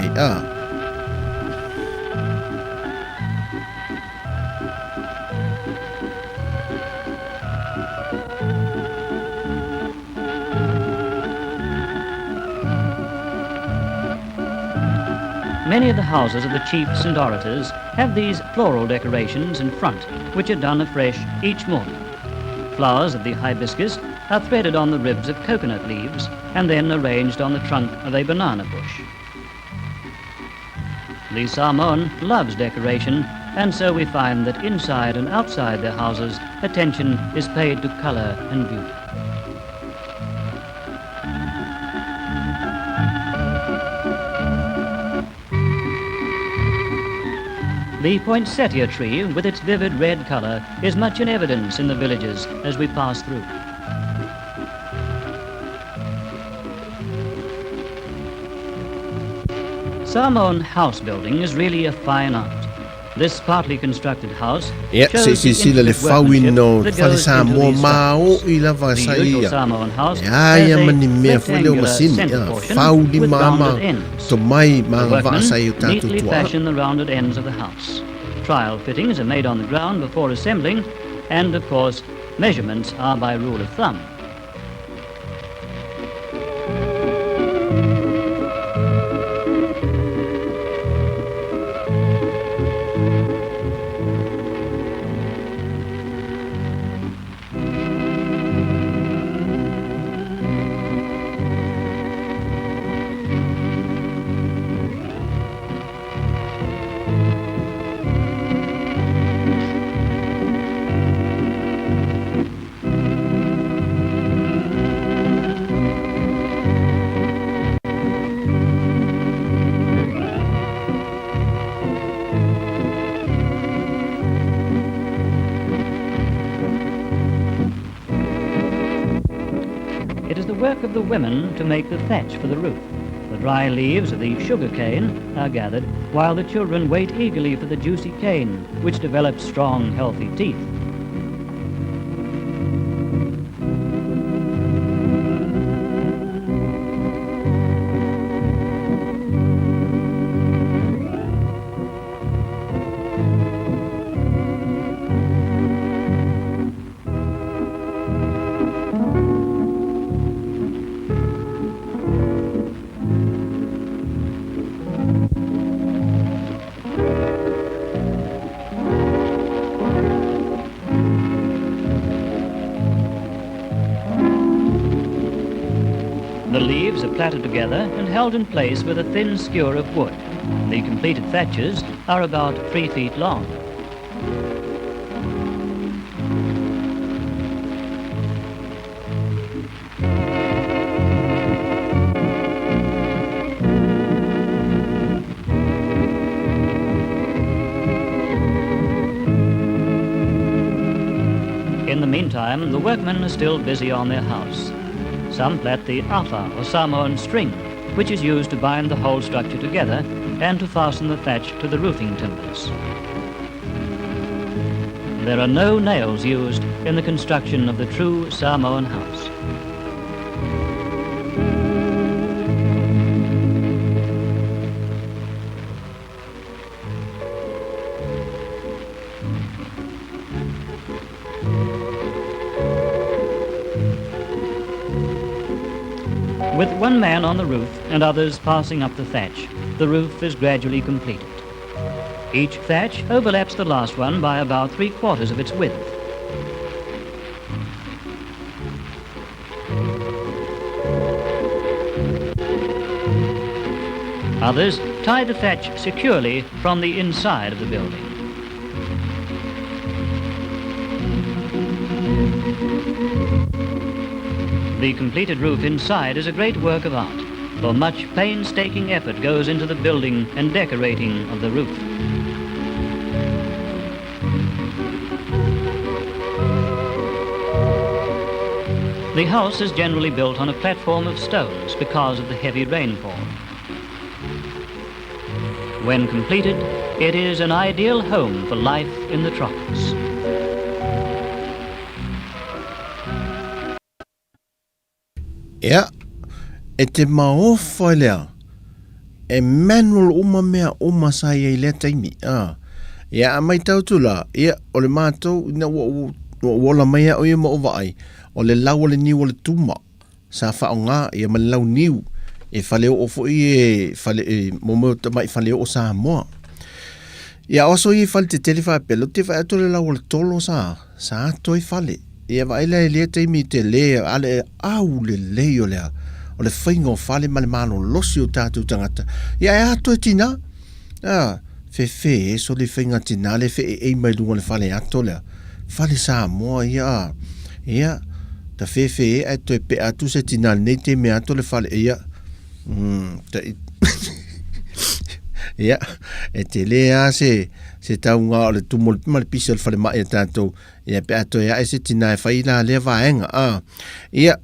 Speaker 8: Many of the houses of the chiefs and orators have these floral decorations in front, which are done afresh each morning. Flowers of the hibiscus are threaded on the ribs of coconut leaves and then arranged on the trunk of a banana bush. The Samoan loves decoration, and so we find that inside and outside their houses attention is paid to colour and beauty. The poinsettia tree, with its vivid red colour, is much in evidence in the villages as we pass through. Samoan house building is really a fine art. This partly constructed house shows the intricate workmanship that goes into these structures. The usual Samoan house has a rectangular centre portion with rounded ends. The workmen neatly fashion the rounded ends of the house. Trial fittings are made on the ground before assembling, and of course measurements are by rule of thumb. work of the women to make the thatch for the roof. The dry leaves of the sugar cane are gathered, while the children wait eagerly for the juicy cane, which develops strong, healthy teeth. The leaves are plaited together and held in place with a thin skewer of wood. The completed thatches are about 3 feet long. In the meantime, the workmen are still busy on their house. Some plait the afa or Samoan string, which is used to bind the whole structure together and to fasten the thatch to the roofing timbers. There are no nails used in the construction of the true Samoan house. With one man on the roof and others passing up the thatch, the roof is gradually completed. Each thatch overlaps the last one by about 3/4 of its width. Others tie the thatch securely from the inside of the building. The completed roof inside is a great work of art, for much painstaking effort goes into the building and decorating of the roof. The house is generally built on a platform of stones because of the heavy rainfall. When completed, it is an ideal home for life in the tropics.
Speaker 2: Ia, e te maofa lea, e manual uma mea uma sa ia i lea taimi. Ia, a mai tautula, ia, o le mātou, ina wola mai o ia ma o vai, o le lau o le niu o le tuma, sa wha o ngā, ia ma le lau niu, e whaleo o fo i e momo tamai whaleo o sa moa. Ia, oso i whale te telewha pelo, te wha ato le lau o le tolo sa ato i whale. Ia waila e lea teimi te lea, ale au le leo lea, o le whaingo whale ma le mano losi o tātou tangata. Ia e ato e tina, fe e so le whainga tina, le fe e mai lunga le whale ato lea. Whale sa moa, ia, ta fe e ato e pe atu se tina, nei te me ato le whale, ia, ia, e te lea se tau ngā o le tumol pima le pisa le whale mai a tātou, ia pe ato ia e se tina e whaila lea vaenga, ia,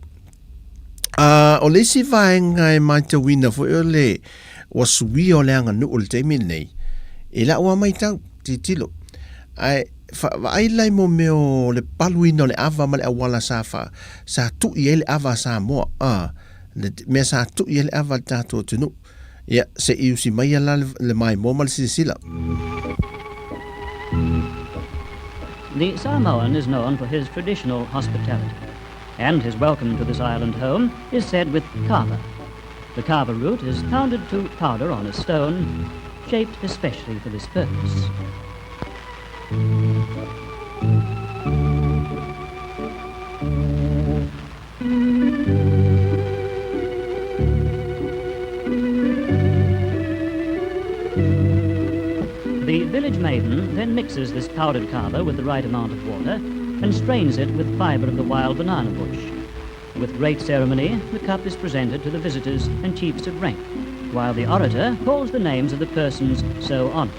Speaker 2: o le si vaenga e mai te wina fo e le o sui o le anga nu o le teimi nei, e la ua mai tau, titilo, ai lai mo meo le paluina o le ava ma le awala sa tu i e le ava sa moa, me sa tu i e le ava tātou tunu, ia se iusi mai ala le mai mo ma le sisila.
Speaker 8: The Samoan is known for his traditional hospitality, and his welcome to this island home is said with kava. The kava root is pounded to powder on a stone, shaped especially for this purpose. The village maiden then mixes this powdered kava with the right amount of water and strains it with fibre of the wild banana bush. With great ceremony, the cup is presented to the visitors and chiefs of rank, while the orator calls the names of the persons so honoured.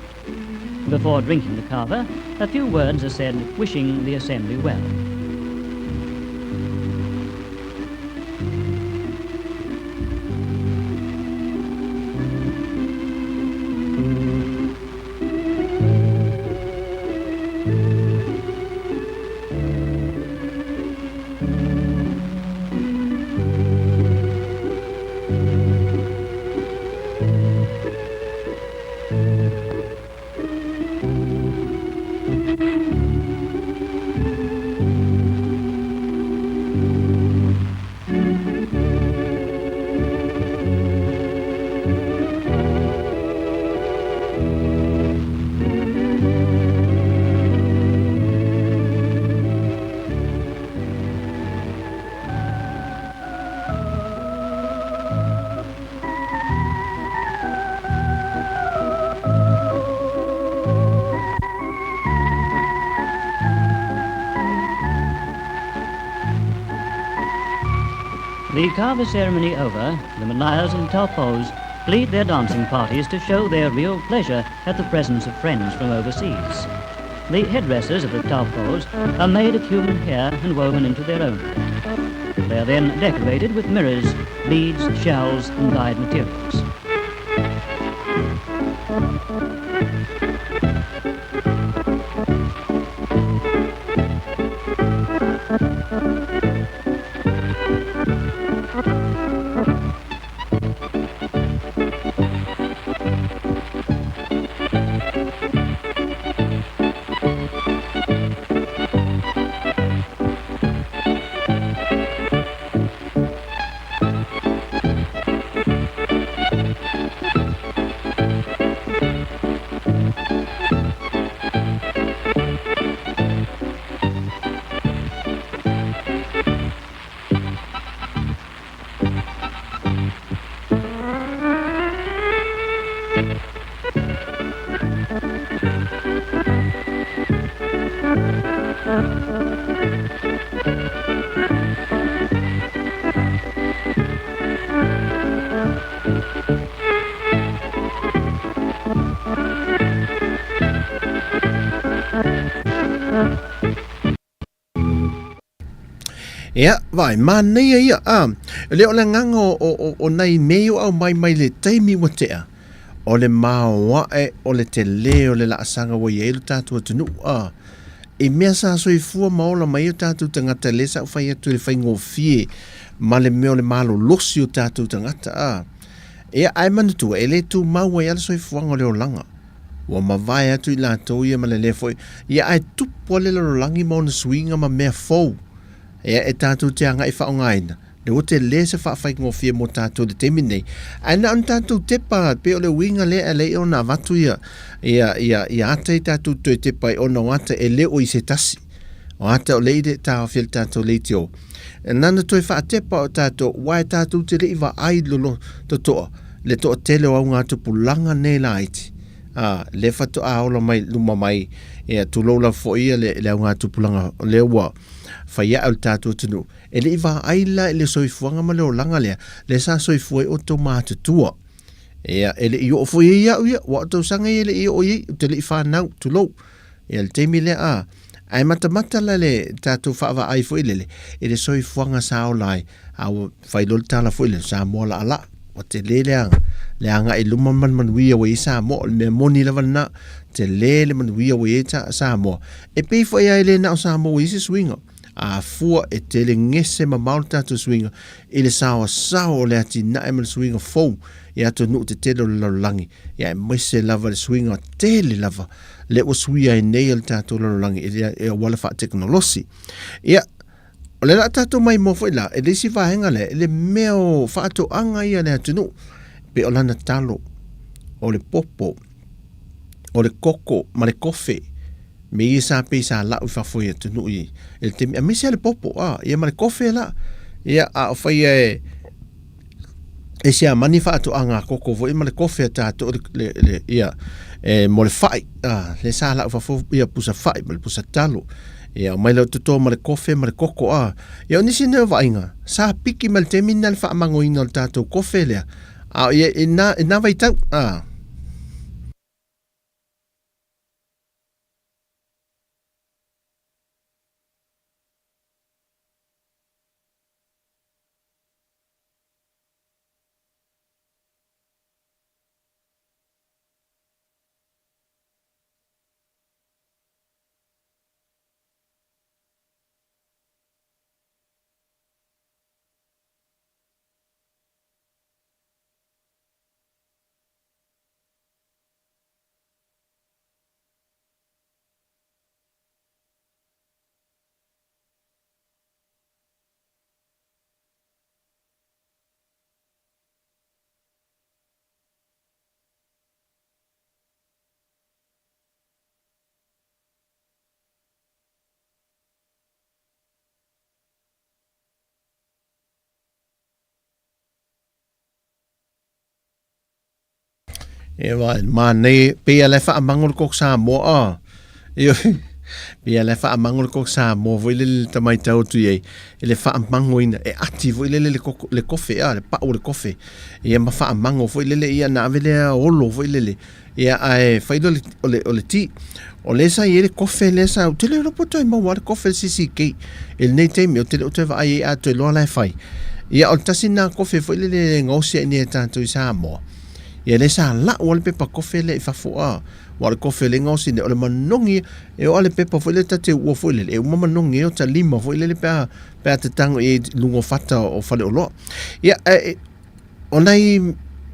Speaker 8: Before drinking the kava, a few words are said wishing the assembly well. The carver ceremony over, the Malayas and Talpos lead their dancing parties to show their real pleasure at the presence of friends from overseas. The headdresses of the Talpos are made of human hair and woven into their own. They are then decorated with mirrors, beads, shells, and dyed materials.
Speaker 2: Ia, vai, mana ia, leo le ngango o nei meo au mai le taimi wa tea. O le maoae, o le te leo le la asanga wa ieilu tātua tunu, e mea sa soi fua maola mai o tātua tangata le sa ufai atu le whai ngofie, ma le meo le malo losi o tātua tangata, Ia, ai manutua, e le tu maua i ala soi fuanga o leo langa. Wa mawai atu i la tau ia ma le lefoi, ia ai tupo le lalo langi mo na swinga ma mea fau. Ia e tātou te anga i whaongaina. Le o te le se whaafai ngofia mo tātou de temi nei. Aina an tātou te pa, pe o le winga le a le o na watu ia ata i tātou tue te pa i o na wata e le o i se tasi. O ata o leide tā o whiel tātou leiti o. E nana toi wha te pa o tātou, wai tātou te rei wa ai lolo to toa. Le toa tele o au ngā tupu langa nei la iti. Le whatu a ola mai luma mai e tu lola fo ia le au ngā tupu langa le ua. Whaia au tātou tunu. E le iwa aila e le soifuanga ma leo langa lea. Le sa soifua i o tau mātutua. E le i o fo ia uia. Wa o tau sanga i le i o i. Te le i whanau tu lou. E le teimi le a. Ai mata la le tātou whaava ai fo i lele. E le soifuanga sa o lai. Au whailol tala fo i le sa moa la ala. O te le leanga. Leanga e luma manuia wa i sa moa. Me moni lava na. Te le manuia wa i sa moa. E pei fo ia le na o sa moa i se swinga. A fua e tele ngese ma maul tātou swinga i le sao le ati na e mal swinga fau i ato nu te telo le langi ia e maise lava le swinga tele lava le o swia e nei al tātou le langi e wala wha teknolosi ia o le la tātou mai mofo i la e le si vahenga le meo wha ato anga ia le atu nu pe o lana talo o le popo o le koko ma le kofe me i sa pe sa la u fa foi tu no i el te a mi se le popo ia ma le kofe la ia a foi e sia mani fa tu anga koko vo i ma le kofe ta to le ia mo le fai le sa la u fa foi ia pusa fai ma le pusa talo ia mai le to ma le kofe ma le koko ia ni sine va inga sa piki ma le terminal fa mango ina ta to kofe le ia ina vai ta e wa ma nei pe ale fa mangol kok sa mo Pia le wha amango le kok Samoa, vo ile le tamai tau tu ye, le wha amango ina, ati vo ile le kofe, le pao le kofe, ia ma wha amango, vo ile ia na avele olo, vo ile ia ai whaida o le ti, o le sa ie le kofe, le sa, o tele ropo toi maua le kofe sisi kei, il nei teimi, o tele o toi va ai a toi loa lai whai, ia o tasi na kofe, vo ile le ngausia ni e tātou i Samoa, ia le sa la o le pepa kofe le i whafua, wa le kofe le ngosi ne o le manongi e o le pepa fo le tate ua fo le e uma manongi o ta lima fo le pea te tango e lungo fata o fale o loa ia o nei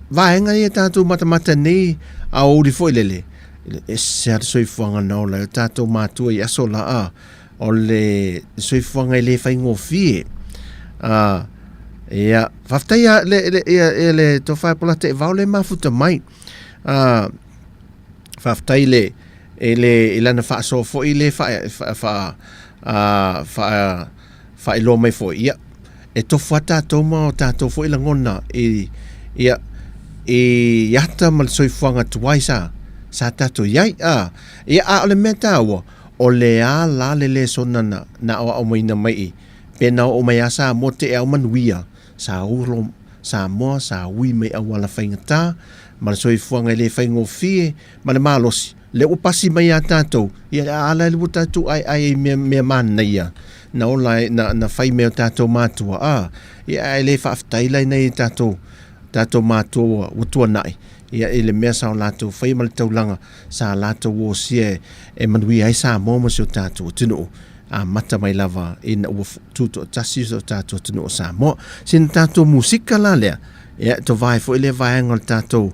Speaker 2: vaenga i tātou matamata nei a ouri fo le e se ar soifuanga na o la tātou mātua i aso la a o le soifuanga i le whaingo fie ia whaftai le tofai pola te vau le mafuta mai whaftai le lana whaaso fo i le whaelo mai fo ia e tofu a tātou ma o tātou fo i la ngona ia iata mal soifuanga tuai sa tātou iai ia a ole mea tāua o le a la le sonana na o au maina mai pena o mai asa mo te au manuia sa uro sa moa sa ui mai awala whaingata ma le soifuanga le whaingo fie ma le malosi le upasi mai a tātou ia ala le tātou ai mea mana ia na ola na whai mea tātou mātua ia le whaaftailai nei tātou mātua utua nai ia le mea sa o lātou whai ma le taulanga sa lātou o sia e manui ai sa mōma si o tātou tino a mata mai lava ina ua tuto tasi so tātou tino o sa mo sin tātou musika la lea ia to vai fo ile vai ngol tātou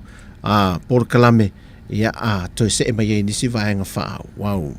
Speaker 2: por kalame ia to se e mai ni si vai nga fa wow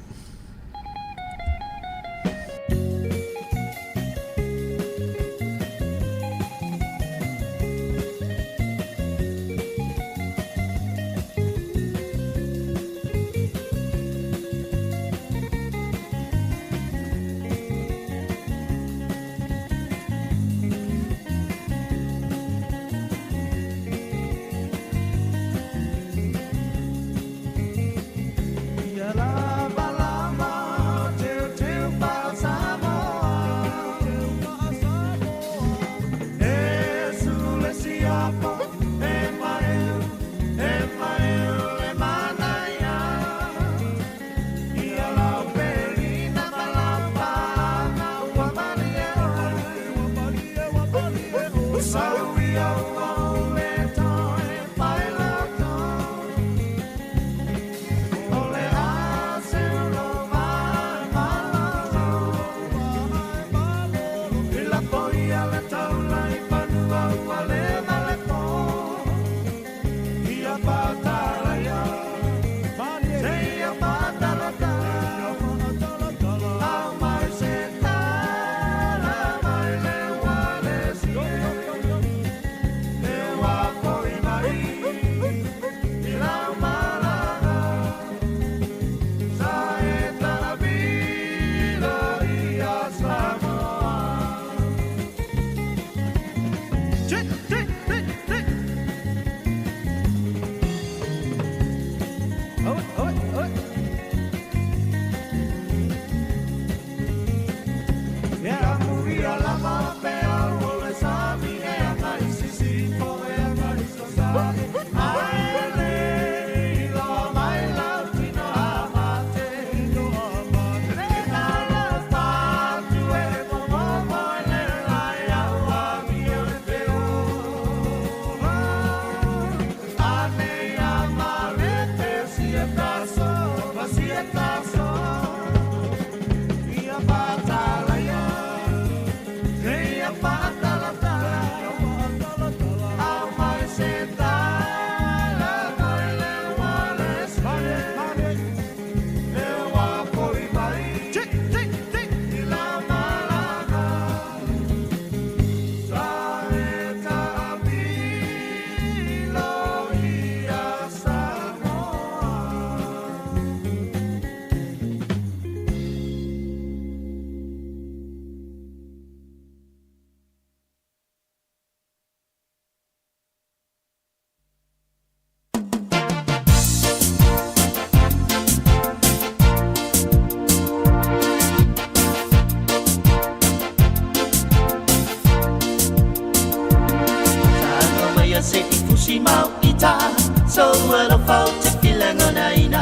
Speaker 9: so alo fau te pilango naina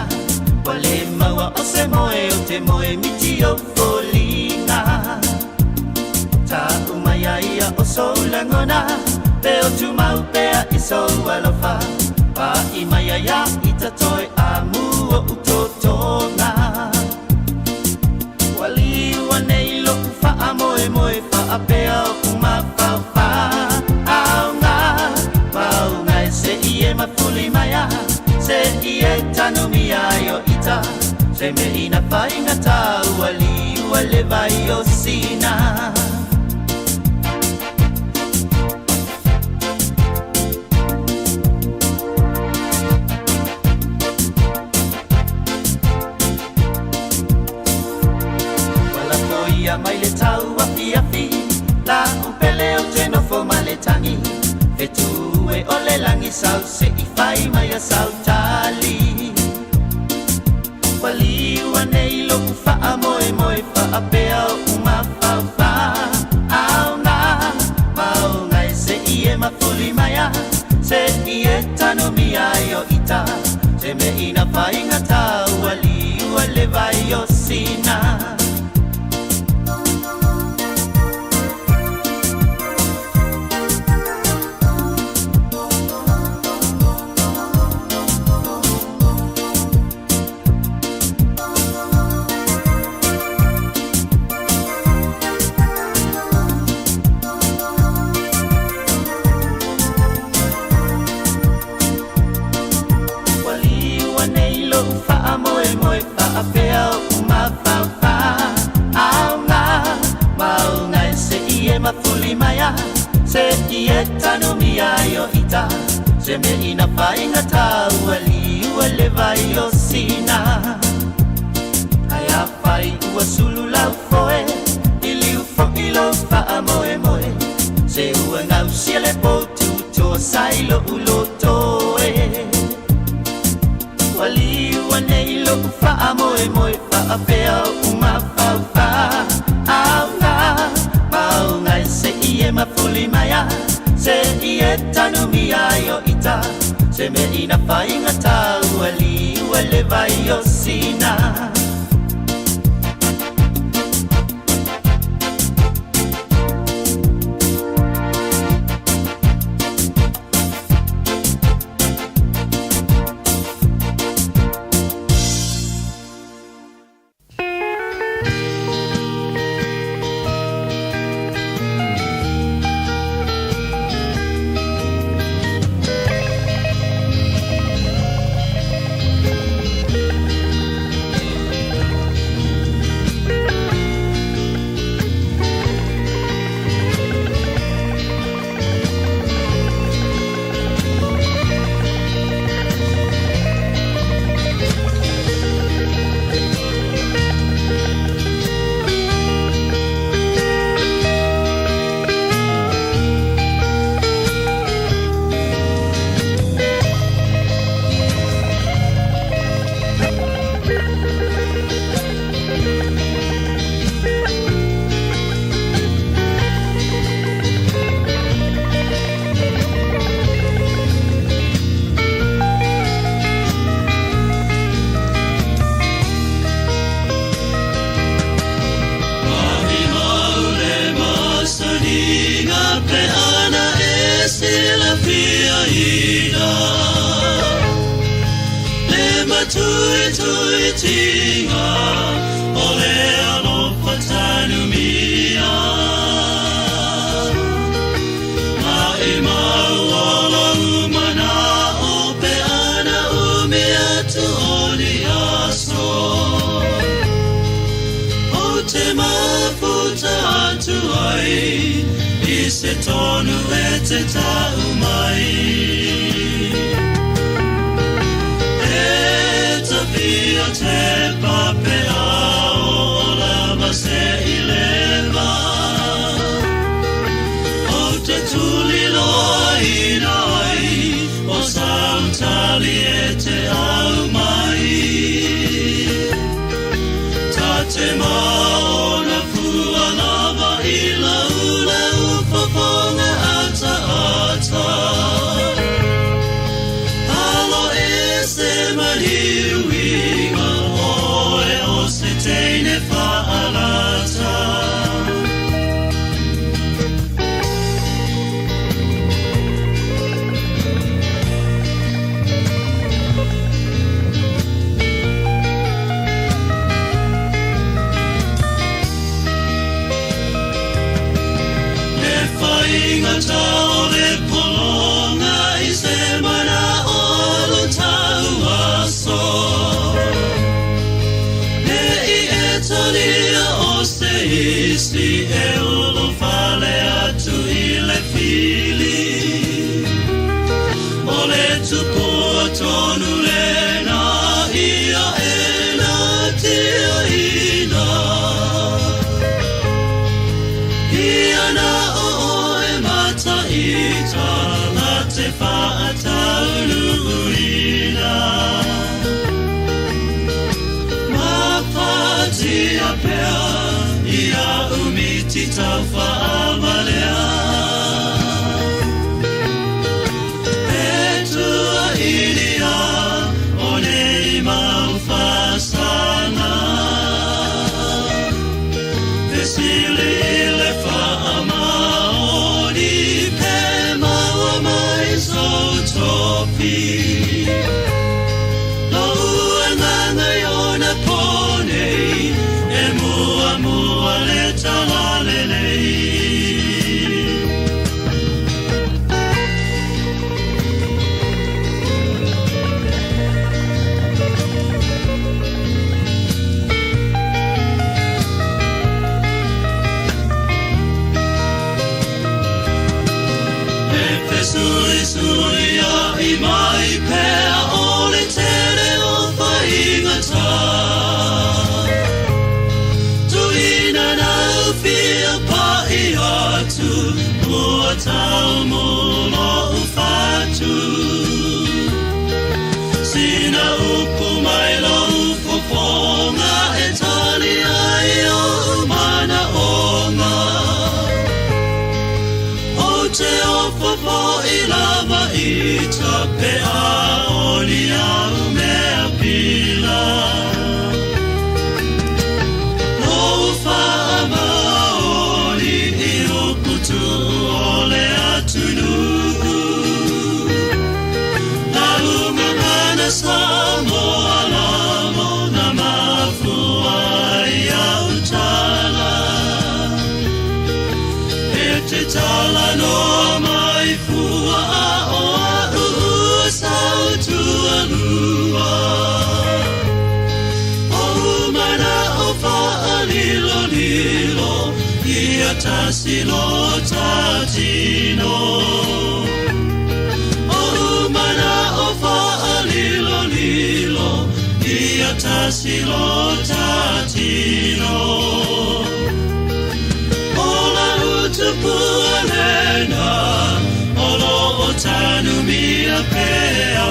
Speaker 9: wale maua o se moe o te moe miti o folinga ta umaya ia o so langona pe o tu mau pea i so alo fa pa i maya ya i ta toi amu o utotonga wali wanei lo fa amoe moe fa apea o kuma fa fa aunga maunga se ie mafuli maya se ie tanumi ayo ita se me ina fainga tau wali wale vai o sina mai le tau api api la upele o te no fo male tangi e tu e ole langi sau se I fai mai a sau tali wali wanei lo fa amoe moe fa apea o uma fa fa au na mau ngai se ie mafuli maya se ie tano mi ayo ita se me ina fai ngata wali wale vai o sina mafuli maya se ie tano mi ayo ita se me ina fainga tau wali wale vai o sina aya fai ua sulu lau foe ili ufo ilo fa amoe moe se ua ngau siele potu to sailo ulo toe wali wane ilo fa amoe moe fa apea uma fa fa au na ngai se ie mafuli maya se ie tano mi ayo ita se me ina fainga tau wali wale vai o sina se tonu e te tau mai e ta pia te papea o lava se I leva o te tuli loa inai o sautali e te au mai ta te maona fua lava I laula ufafonga ata ata alo teine whaalata. Ingata o le polonga I se mana o lo tau aso. Ne I etalia o se isi e ulo fale atu I le fili. O le tupu o tonu lena ia e na tia ina. Ia na Ita la te whaatauluina. Mapati a pea ia umiti tau whaamalea. Petua ilia o nei mau whasana. Pesili le whaamaoni topi no nganga yona pone e mua mua le talalele. Sui sui a I mai pea o le tere o whaingata. Tuina nau whia pai atu, mua tau mulo ufatu. Sina upu mai lo ufofonga e tali ai o umana onga. O te ofofo I lava ita pe aoli au mea pila. No whaamaoli I uputu ole atunu. Na umangana samo alamo na mafua I au tala. E te tala no mai fua o sau tua lua. O mana o whaalilo lilo ia tasilo tatino. O mana o whaalilo lilo ia tasilo tatino. Ola utupua lena olo o tanu mia pea.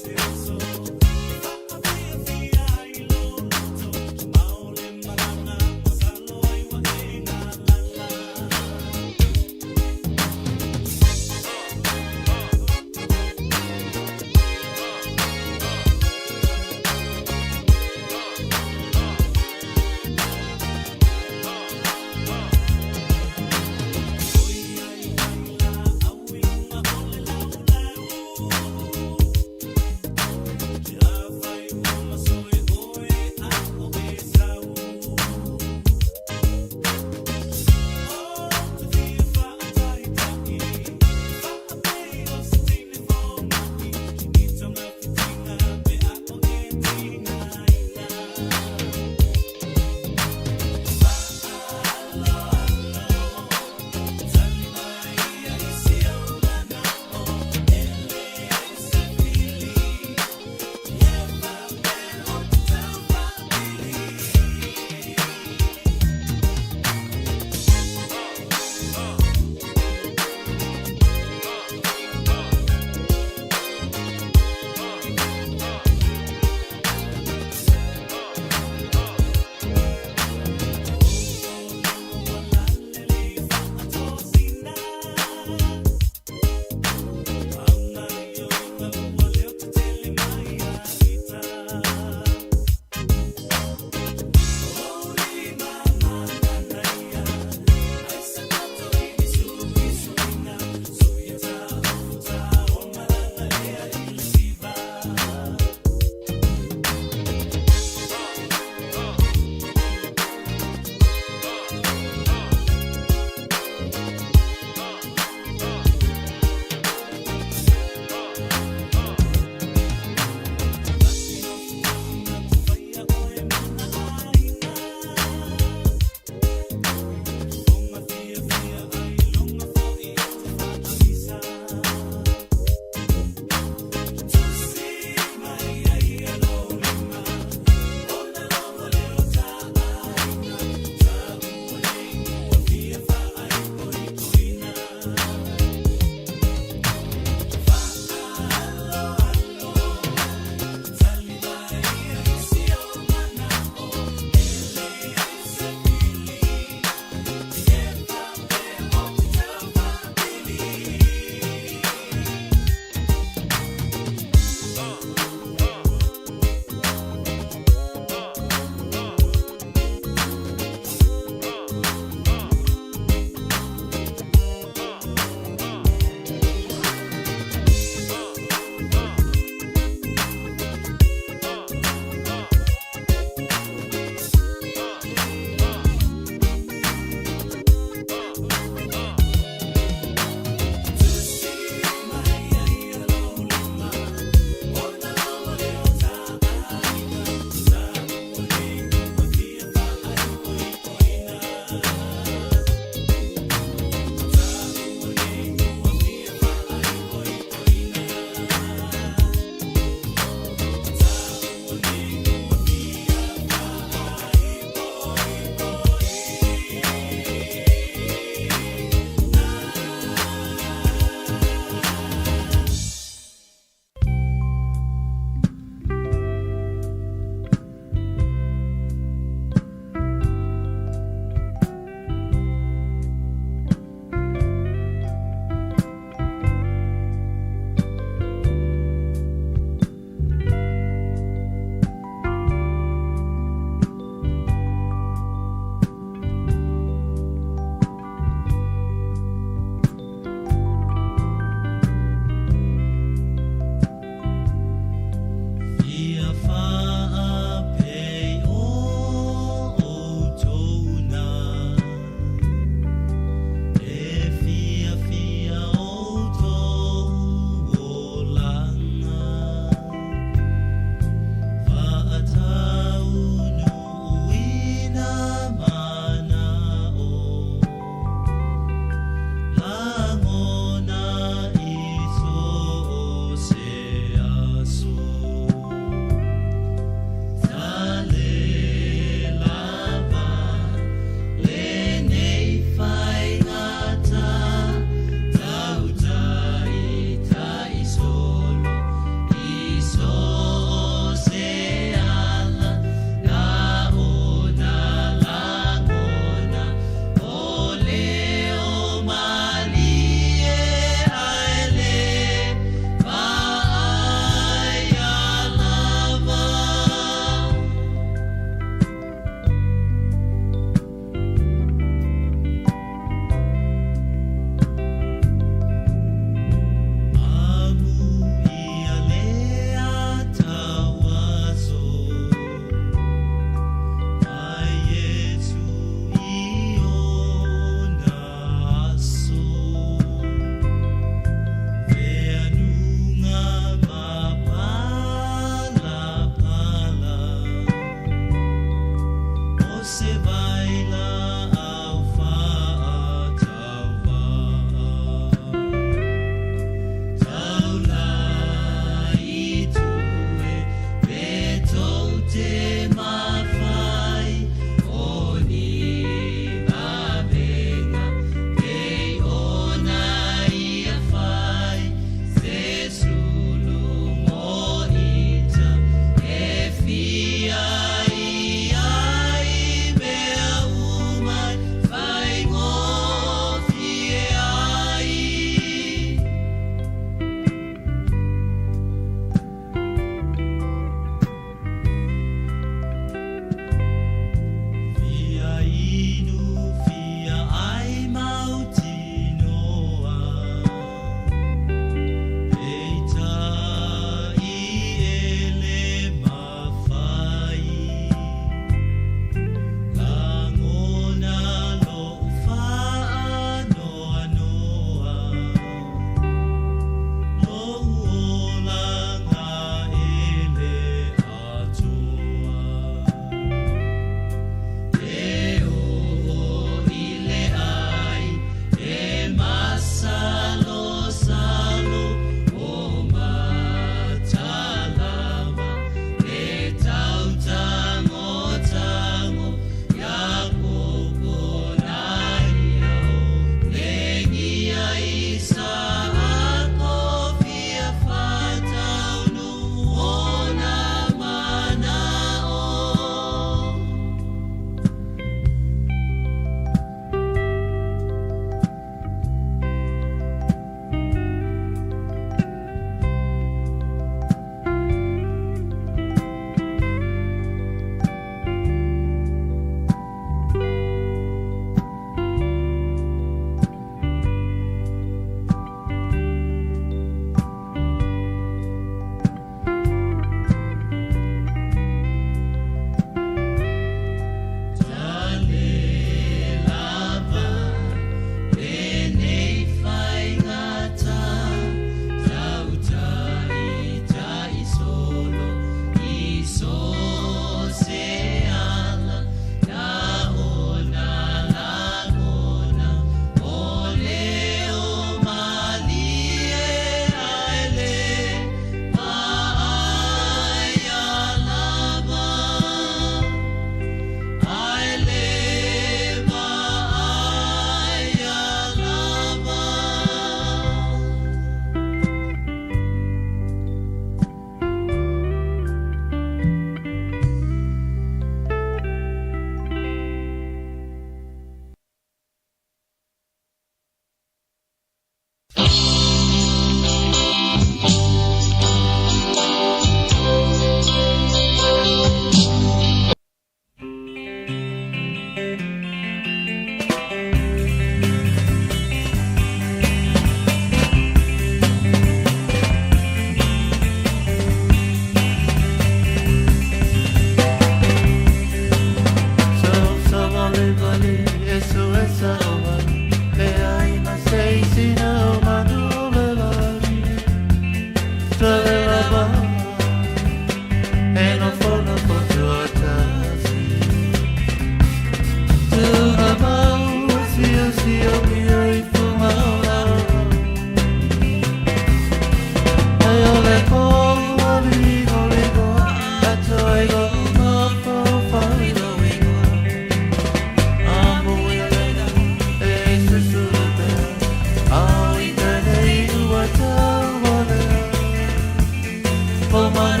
Speaker 9: po mana